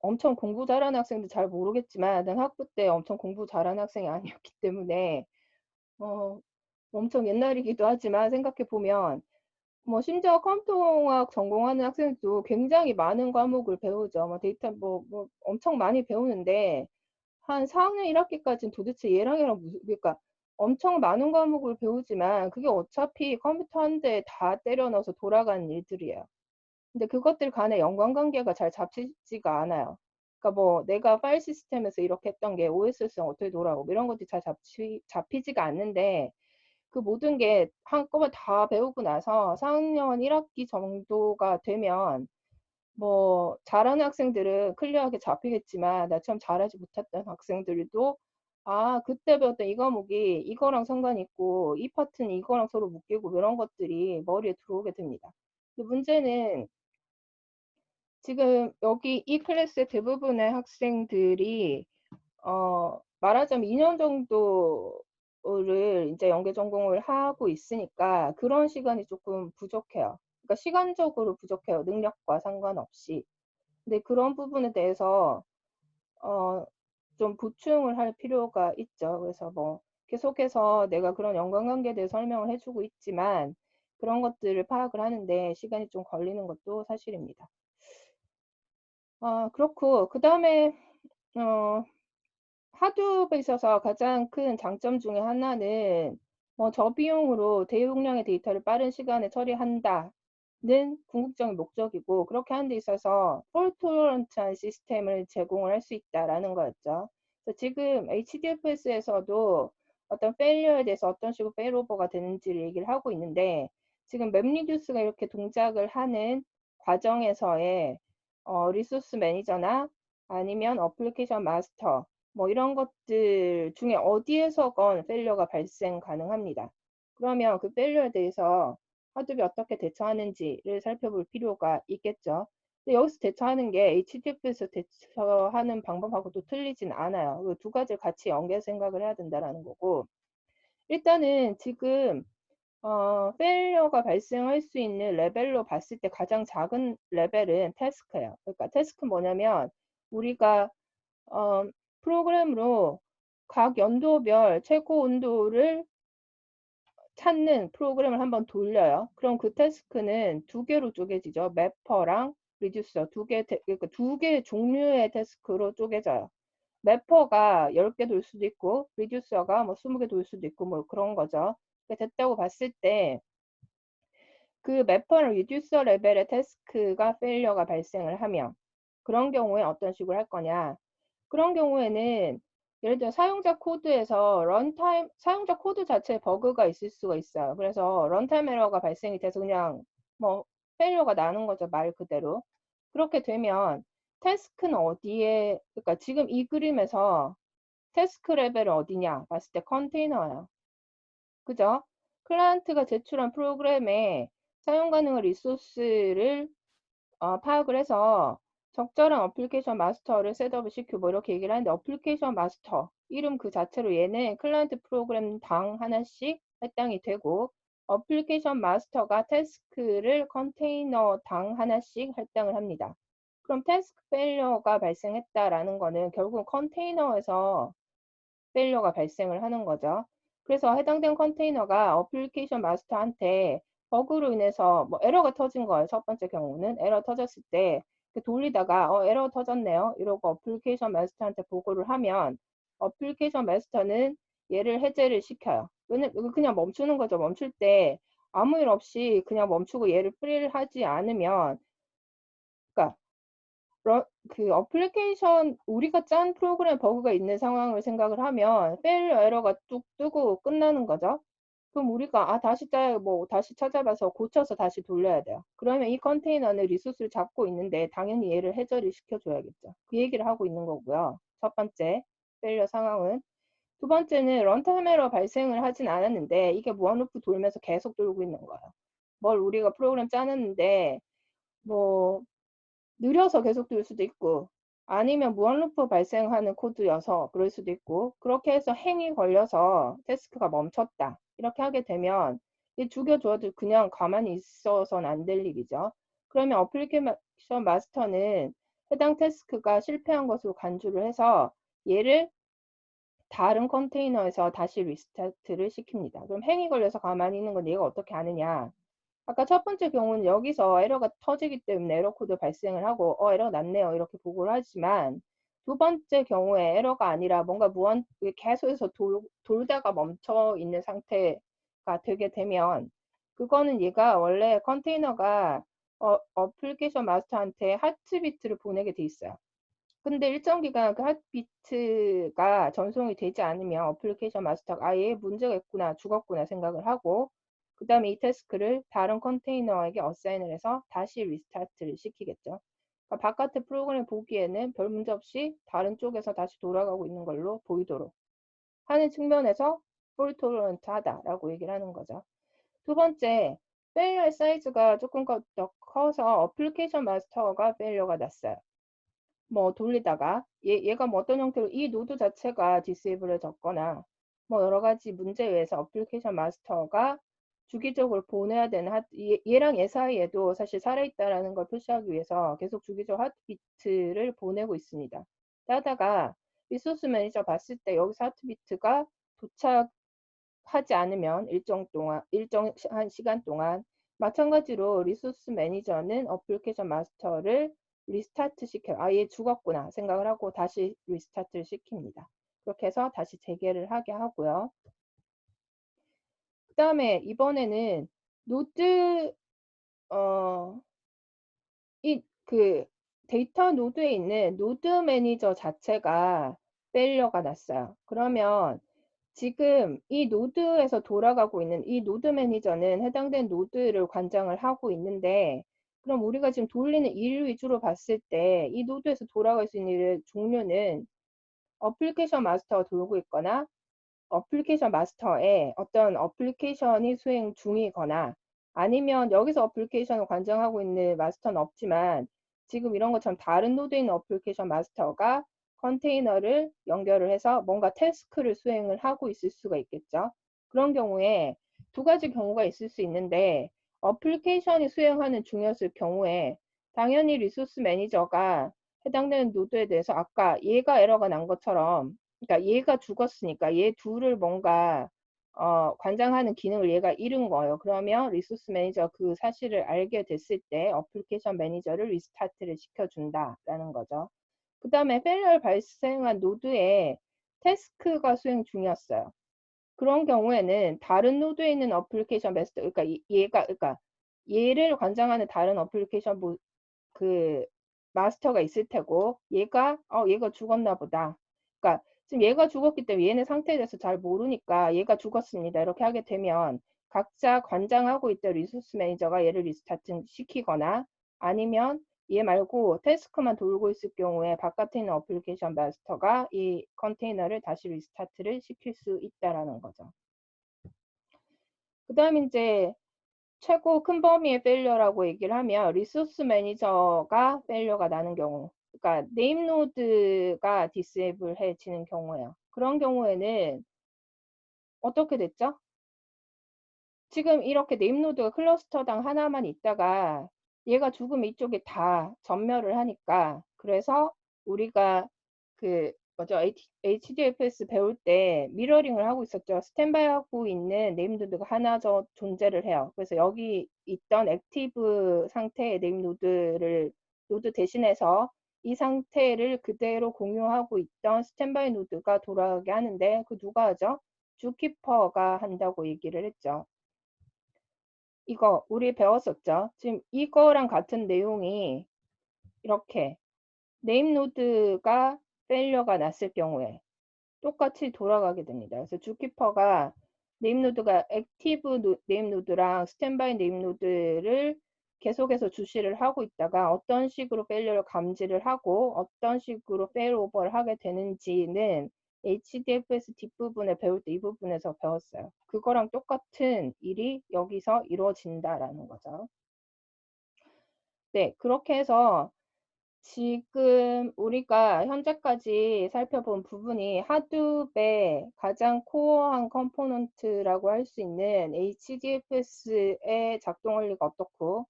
엄청 공부 잘하는 학생도 잘 모르겠지만 난 학부 때 엄청 공부 잘하는 학생이 아니었기 때문에 어, 엄청 옛날이기도 하지만 생각해 보면 뭐 심지어 컴퓨터공학 전공하는 학생들도 굉장히 많은 과목을 배우죠. 뭐 데이터 뭐 엄청 많이 배우는데 한 4학년 1학기까지는 도대체 얘랑 무슨 그러니까 엄청 많은 과목을 배우지만 그게 어차피 컴퓨터 한 대에 다 때려 넣어서 돌아가는 일들이에요. 근데 그것들 간의 연관관계가 잘 잡히지가 않아요. 그러니까 뭐 내가 파일 시스템에서 이렇게 했던 게 OS랑 어떻게 돌아오고 이런 것들이 잘 잡히지가 않는데 그 모든 게 한꺼번에 다 배우고 나서 4학년 1학기 정도가 되면 뭐 잘하는 학생들은 클리어하게 잡히겠지만 나처럼 잘하지 못했던 학생들도 아 그때 배웠던 이 과목이 이거랑 상관이 있고 이 파트는 이거랑 서로 묶이고 이런 것들이 머리에 들어오게 됩니다. 근데 문제는 지금 여기 이 클래스의 대부분의 학생들이 말하자면 2년 정도를 이제 연계 전공을 하고 있으니까 그런 시간이 조금 부족해요. 그러니까 시간적으로 부족해요. 능력과 상관없이. 근데 그런 부분에 대해서 어, 좀 보충을 할 필요가 있죠. 그래서 뭐 계속해서 내가 그런 연관관계에 대해 설명을 해주고 있지만 그런 것들을 파악을 하는데 시간이 좀 걸리는 것도 사실입니다. 그렇고 그다음에 어 하드업에 있어서 가장 큰 장점 중에 하나는 저비용으로 대용량의 데이터를 빠른 시간에 처리한다는 궁극적인 목적이고, 그렇게 하는 데 있어서 폴트 토러런트한 시스템을 제공을 할 수 있다라는 거였죠. 그래서 지금 HDFS에서도 어떤 페일리어에 대해서 어떤 식으로 페일오버가 되는지를 얘기를 하고 있는데, 지금 맵리듀스가 이렇게 동작을 하는 과정에서의 리소스 매니저나 아니면 어플리케이션 마스터 뭐 이런 것들 중에 어디에서건 페일러가 발생 가능합니다. 그러면 그 페일러에 대해서 하드업이 어떻게 대처하는지를 살펴볼 필요가 있겠죠. 근데 여기서 대처하는 게 HDF에서 대처하는 방법하고도 틀리진 않아요. 그 두 가지를 같이 연계 생각을 해야 된다라는 거고, 일단은 지금 페일러가 발생할 수 있는 레벨로 봤을 때 가장 작은 레벨은 태스크예요. 그러니까 태스크 뭐냐면 우리가 어, 프로그램으로 각 연도별 최고 온도를 찾는 프로그램을 한번 돌려요. 그럼 그 태스크는 두 개로 쪼개지죠. 매퍼랑 리듀서 그러니까 두 개 종류의 태스크로 쪼개져요. 매퍼가 10개 돌 수도 있고 리듀서가 뭐 20개 돌 수도 있고 뭐 그런 거죠. 됐다고 봤을 때 그 매퍼랑 리듀서 레벨의 태스크가 페일러가 발생을 하면 그런 경우에 어떤 식으로 할 거냐. 그런 경우에는 예를 들어 사용자 코드에서 런타임, 사용자 코드 자체에 버그가 있을 수가 있어요. 그래서 런타임 에러가 발생이 돼서 그냥 뭐 페일러가 나는 거죠. 말 그대로. 그렇게 되면 태스크는 어디에, 그러니까 지금 이 그림에서 태스크 레벨은 어디냐 봤을 때 컨테이너예요. 그죠? 클라이언트가 제출한 프로그램에 사용 가능한 리소스를 파악을 해서 적절한 어플리케이션 마스터를 셋업을 시키고 뭐 이렇게 얘기를 하는데, 어플리케이션 마스터 이름 그 자체로 얘는 클라이언트 프로그램당 하나씩 할당이 되고, 어플리케이션 마스터가 태스크를 컨테이너당 하나씩 할당을 합니다. 그럼 태스크 페일러가 발생했다라는 거는 결국 컨테이너에서 페일러가 발생을 하는 거죠. 그래서 해당된 컨테이너가 어플리케이션 마스터한테 버그로 인해서 뭐 에러가 터진 거예요. 첫 번째 경우는 에러 터졌을 때 돌리다가 에러 터졌네요 이러고 어플리케이션 마스터한테 보고를 하면 어플리케이션 마스터는 얘를 해제를 시켜요. 그냥 멈추는 거죠. 멈출 때 아무 일 없이 그냥 멈추고 얘를 프리를 하지 않으면, 그러니까 그 어플리케이션 우리가 짠 프로그램 버그가 있는 상황을 생각을 하면 페일러 에러가 뚝 뜨고 끝나는 거죠. 그럼 우리가 다시 짜야 뭐 다시 찾아봐서 고쳐서 다시 돌려야 돼요. 그러면 이 컨테이너는 리소스를 잡고 있는데 당연히 얘를 해저를 시켜줘야겠죠. 그 얘기를 하고 있는 거고요. 첫 번째 페일러 상황은. 두 번째는 런타임 에러 발생을 하진 않았는데 이게 무한루프 돌면서 계속 돌고 있는 거예요. 뭘 우리가 프로그램 짜놨는데 뭐 느려서 계속 돌 수도 있고, 아니면 무한루프 발생하는 코드여서 그럴 수도 있고, 그렇게 해서 행이 걸려서 태스크가 멈췄다 이렇게 하게 되면 이 죽여줘도 그냥 가만히 있어서는 안 될 일이죠. 그러면 어플리케이션 마스터는 해당 태스크가 실패한 것으로 간주를 해서 얘를 다른 컨테이너에서 다시 리스타트를 시킵니다. 그럼 행이 걸려서 가만히 있는 건 얘가 어떻게 아느냐. 아까 첫 번째 경우는 여기서 에러가 터지기 때문에 에러 코드 발생을 하고 에러 났네요 이렇게 보고를 하지만, 두 번째 경우에 에러가 아니라 뭔가 계속해서 돌다가 멈춰 있는 상태가 되게 되면 그거는 얘가 원래 컨테이너가 어플리케이션 마스터한테 하트비트를 보내게 돼 있어요. 근데 일정 기간 그 하트비트가 전송이 되지 않으면 어플리케이션 마스터가 아예 문제가 있구나, 죽었구나 생각을 하고 그 다음에 이 태스크를 다른 컨테이너에게 어사인을 해서 다시 리스타트를 시키겠죠. 그러니까 바깥의 프로그램 보기에는 별 문제 없이 다른 쪽에서 다시 돌아가고 있는 걸로 보이도록 하는 측면에서 폴 토러런트 하다라고 얘기를 하는 거죠. 두 번째, 페일러의 사이즈가 조금 더 커서 어플리케이션 마스터가 페일러가 났어요. 뭐 돌리다가 얘가 뭐 어떤 형태로 이 노드 자체가 디세이블해졌거나 뭐 여러 가지 문제에 의해서 어플리케이션 마스터가 주기적으로 보내야 되는 얘랑 얘 사이에도 사실 살아있다라는 걸 표시하기 위해서 계속 주기적으로 하트비트를 보내고 있습니다. 하다가 리소스 매니저 봤을 때 여기서 하트비트가 도착하지 않으면 일정한 시간 동안 마찬가지로 리소스 매니저는 어플리케이션 마스터를 리스타트 시켜요. 아, 얘 죽었구나 생각을 하고 다시 리스타트를 시킵니다. 그렇게 해서 다시 재개를 하게 하고요. 그 다음에 이번에는 노드 그 데이터 노드에 있는 노드 매니저 자체가 페일러가 났어요. 그러면 지금 이 노드에서 돌아가고 있는 이 노드 매니저는 해당된 노드를 관장을 하고 있는데, 그럼 우리가 지금 돌리는 일 위주로 봤을 때 이 노드에서 돌아갈 수 있는 일의 종류는 어플리케이션 마스터가 돌고 있거나 어플리케이션 마스터에 어떤 어플리케이션이 수행 중이거나, 아니면 여기서 어플리케이션을 관장하고 있는 마스터는 없지만 지금 이런 것처럼 다른 노드에 있는 어플리케이션 마스터가 컨테이너를 연결을 해서 뭔가 태스크를 수행을 하고 있을 수가 있겠죠. 그런 경우에 두 가지 경우가 있을 수 있는데, 어플리케이션이 수행하는 중이었을 경우에 당연히 리소스 매니저가 해당되는 노드에 대해서 아까 얘가 에러가 난 것처럼, 그러니까 얘가 죽었으니까 얘 둘을 뭔가 관장하는 기능을 얘가 잃은 거예요. 그러면 리소스 매니저 그 사실을 알게 됐을 때 어플리케이션 매니저를 리스타트를 시켜준다라는 거죠. 그 다음에 페일러를 발생한 노드에 태스크가 수행 중이었어요. 그런 경우에는 다른 노드에 있는 어플리케이션 마스터, 그러니까 그러니까 얘를 관장하는 다른 어플리케이션 그 마스터가 있을 테고, 얘가 죽었나 보다. 그러니까 지금 얘가 죽었기 때문에 얘네 상태에 대해서 잘 모르니까 얘가 죽었습니다 이렇게 하게 되면 각자 관장하고 있던 리소스 매니저가 얘를 리스타트 시키거나, 아니면 얘 말고 태스크만 돌고 있을 경우에 바깥에 있는 어플리케이션 마스터가 이 컨테이너를 다시 리스타트를 시킬 수 있다라는 거죠. 그 다음에 이제 최고 큰 범위의 페일러라고 얘기를 하면 리소스 매니저가 페일러가 나는 경우, 그러니까 네임 노드가 디세이블 해지는 경우예요. 그런 경우에는 어떻게 됐죠? 지금 이렇게 네임 노드가 클러스터당 하나만 있다가 얘가 죽으면 이쪽에 다 전멸을 하니까, 그래서 우리가 그 뭐죠? HDFS 배울 때 미러링을 하고 있었죠. 스탠바이 하고 있는 네임 노드가 하나 더 존재를 해요. 그래서 여기 있던 액티브 상태의 네임 노드 대신해서 이 상태를 그대로 공유하고 있던 스탠바이 노드가 돌아가게 하는데, 그 누가 하죠? 주키퍼가 한다고 얘기를 했죠. 이거 우리 배웠었죠. 지금 이거랑 같은 내용이 이렇게 네임 노드가 페일러가 났을 경우에 똑같이 돌아가게 됩니다. 그래서 주키퍼가 네임 노드가 액티브 네임 노드랑 스탠바이 네임 노드를 계속해서 주시를 하고 있다가 어떤 식으로 페일러를 감지를 하고 어떤 식으로 페일오버를 하게 되는지는 HDFS 뒷부분에 배울 때 이 부분에서 배웠어요. 그거랑 똑같은 일이 여기서 이루어진다라는 거죠. 네, 그렇게 해서 지금 우리가 현재까지 살펴본 부분이 하둡의 가장 코어한 컴포넌트라고 할 수 있는 HDFS의 작동 원리가 어떻고,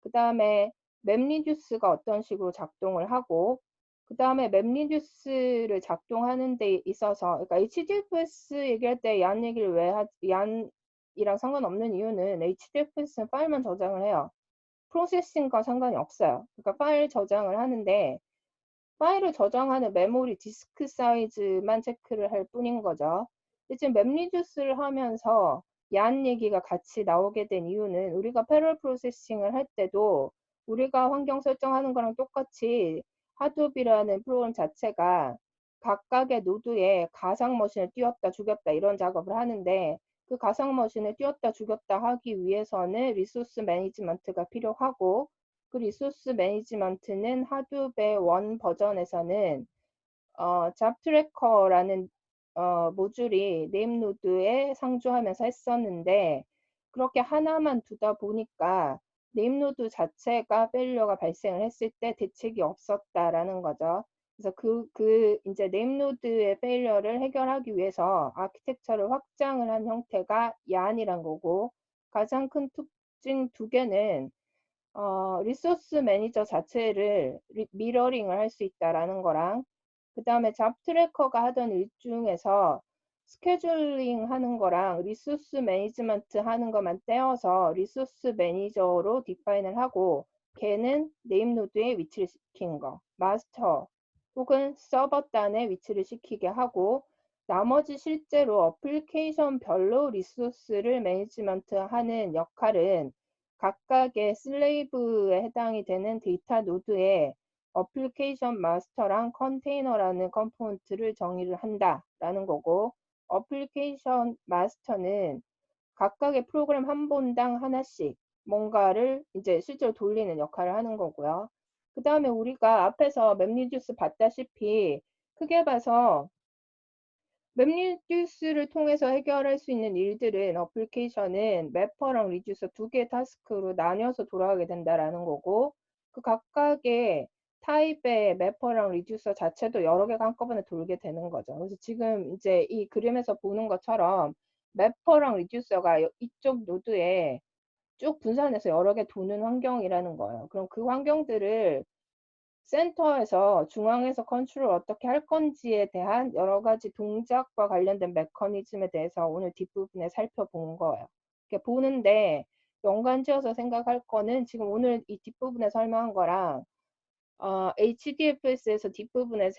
그 다음에 맵리듀스가 어떤 식으로 작동을 하고, 그 다음에 맵리듀스를 작동하는 데 있어서, 그러니까 HDFS 얘기할 때 얀 얘기를 왜 얀이랑 상관없는 이유는 HDFS는 파일만 저장을 해요. 프로세싱과 상관이 없어요. 그러니까 파일 저장을 하는데 파일을 저장하는 메모리 디스크 사이즈만 체크를 할 뿐인 거죠. 지금 맵리듀스를 하면서 얀 얘기가 같이 나오게 된 이유는 우리가 패럴 프로세싱을 할 때도 우리가 환경 설정하는 거랑 똑같이 하둡이라는 프로그램 자체가 각각의 노드에 가상 머신을 띄웠다 죽였다 이런 작업을 하는데, 그 가상 머신을 띄웠다 죽였다 하기 위해서는 리소스 매니지먼트가 필요하고, 그 리소스 매니지먼트는 하둡의 원 버전에서는 잡트래커라는 모듈이 네임 노드에 상주하면서 했었는데, 그렇게 하나만 두다 보니까 네임 노드 자체가 페일러가 발생을 했을 때 대책이 없었다라는 거죠. 그래서 이제 네임 노드의 페일러를 해결하기 위해서 아키텍처를 확장을 한 형태가 얀이란 거고, 가장 큰 특징 두 개는 리소스 매니저 자체를 미러링을 할 수 있다라는 거랑, 그 다음에 잡 트래커가 하던 일 중에서 스케줄링 하는 거랑 리소스 매니지먼트 하는 것만 떼어서 리소스 매니저로 디파인을 하고, 걔는 네임 노드에 위치를 시킨 거, 마스터 혹은 서버 단에 위치를 시키게 하고, 나머지 실제로 어플리케이션별로 리소스를 매니지먼트 하는 역할은 각각의 슬레이브에 해당이 되는 데이터 노드에 어플리케이션 마스터랑 컨테이너라는 컴포넌트를 정의를 한다라는 거고, 어플리케이션 마스터는 각각의 프로그램 한 본당 하나씩 뭔가를 이제 실제로 돌리는 역할을 하는 거고요. 그 다음에 우리가 앞에서 맵리듀스 봤다시피 크게 봐서 맵리듀스를 통해서 해결할 수 있는 일들은 어플리케이션은 매퍼랑 리듀서 두 개의 타스크로 나뉘어서 돌아가게 된다라는 거고, 그 각각의 타입의 매퍼랑 리듀서 자체도 여러 개가 한꺼번에 돌게 되는 거죠. 그래서 지금 이제 이 그림에서 보는 것처럼 매퍼랑 리듀서가 이쪽 노드에 쭉 분산해서 여러 개 도는 환경이라는 거예요. 그럼 그 환경들을 센터에서 중앙에서 컨트롤 어떻게 할 건지에 대한 여러 가지 동작과 관련된 메커니즘에 대해서 오늘 뒷부분에 살펴본 거예요. 이렇게 보는데 연관지어서 생각할 거는 지금 오늘 이 뒷부분에 설명한 거랑 HDFS에서 뒷부분에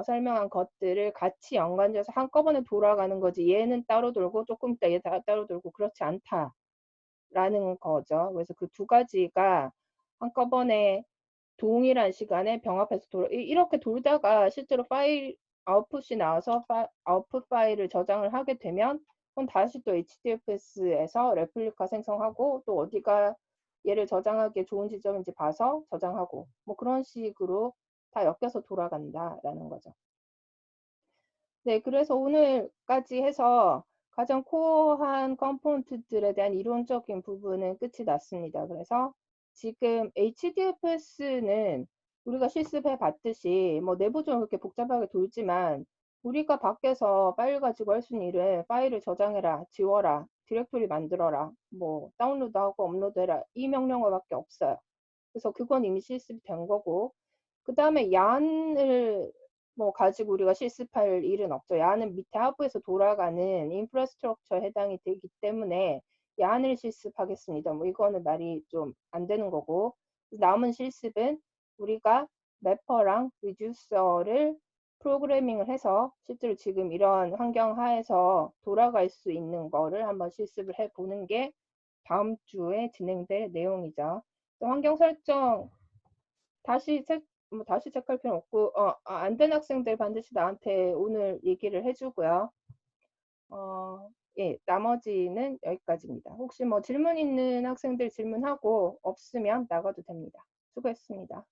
설명한 것들을 같이 연관지어서 한꺼번에 돌아가는 거지, 얘는 따로 돌고 조금 있다 얘 따로 돌고 그렇지 않다라는 거죠. 그래서 그 두 가지가 한꺼번에 동일한 시간에 병합해서 이렇게 돌다가 실제로 파일 아웃풋이 나와서 아웃풋 파일을 저장을 하게 되면 그럼 다시 또 HDFS에서 레플리카 생성하고 또 어디가 얘를 저장하기에 좋은 지점인지 봐서 저장하고 뭐 그런 식으로 다 엮여서 돌아간다라는 거죠. 네, 그래서 오늘까지 해서 가장 코어한 컴포넌트들에 대한 이론적인 부분은 끝이 났습니다. 그래서 지금 HDFS는 우리가 실습해 봤듯이 뭐 내부적으로 그렇게 복잡하게 돌지만 우리가 밖에서 파일 가지고 할 수 있는 일은 파일을 저장해라, 지워라, 디렉토리 만들어라, 뭐 다운로드하고 업로드해라 이 명령어밖에 없어요. 그래서 그건 이미 실습이 된 거고, 그 다음에 얀을 뭐 가지고 우리가 실습할 일은 없죠. 얀은 밑에 하부에서 돌아가는 인프라스트럭처에 해당이 되기 때문에 얀을 실습하겠습니다. 뭐 이거는 말이 좀 안 되는 거고, 남은 실습은 우리가 매퍼랑 리듀서를 프로그래밍을 해서 실제로 지금 이런 환경 하에서 돌아갈 수 있는 거를 한번 실습을 해보는 게 다음 주에 진행될 내용이죠. 환경 설정 다시 체크할 필요는 없고, 안 된 학생들 반드시 나한테 오늘 얘기를 해주고요. 예, 나머지는 여기까지입니다. 혹시 뭐 질문 있는 학생들 질문하고 없으면 나가도 됩니다. 수고했습니다.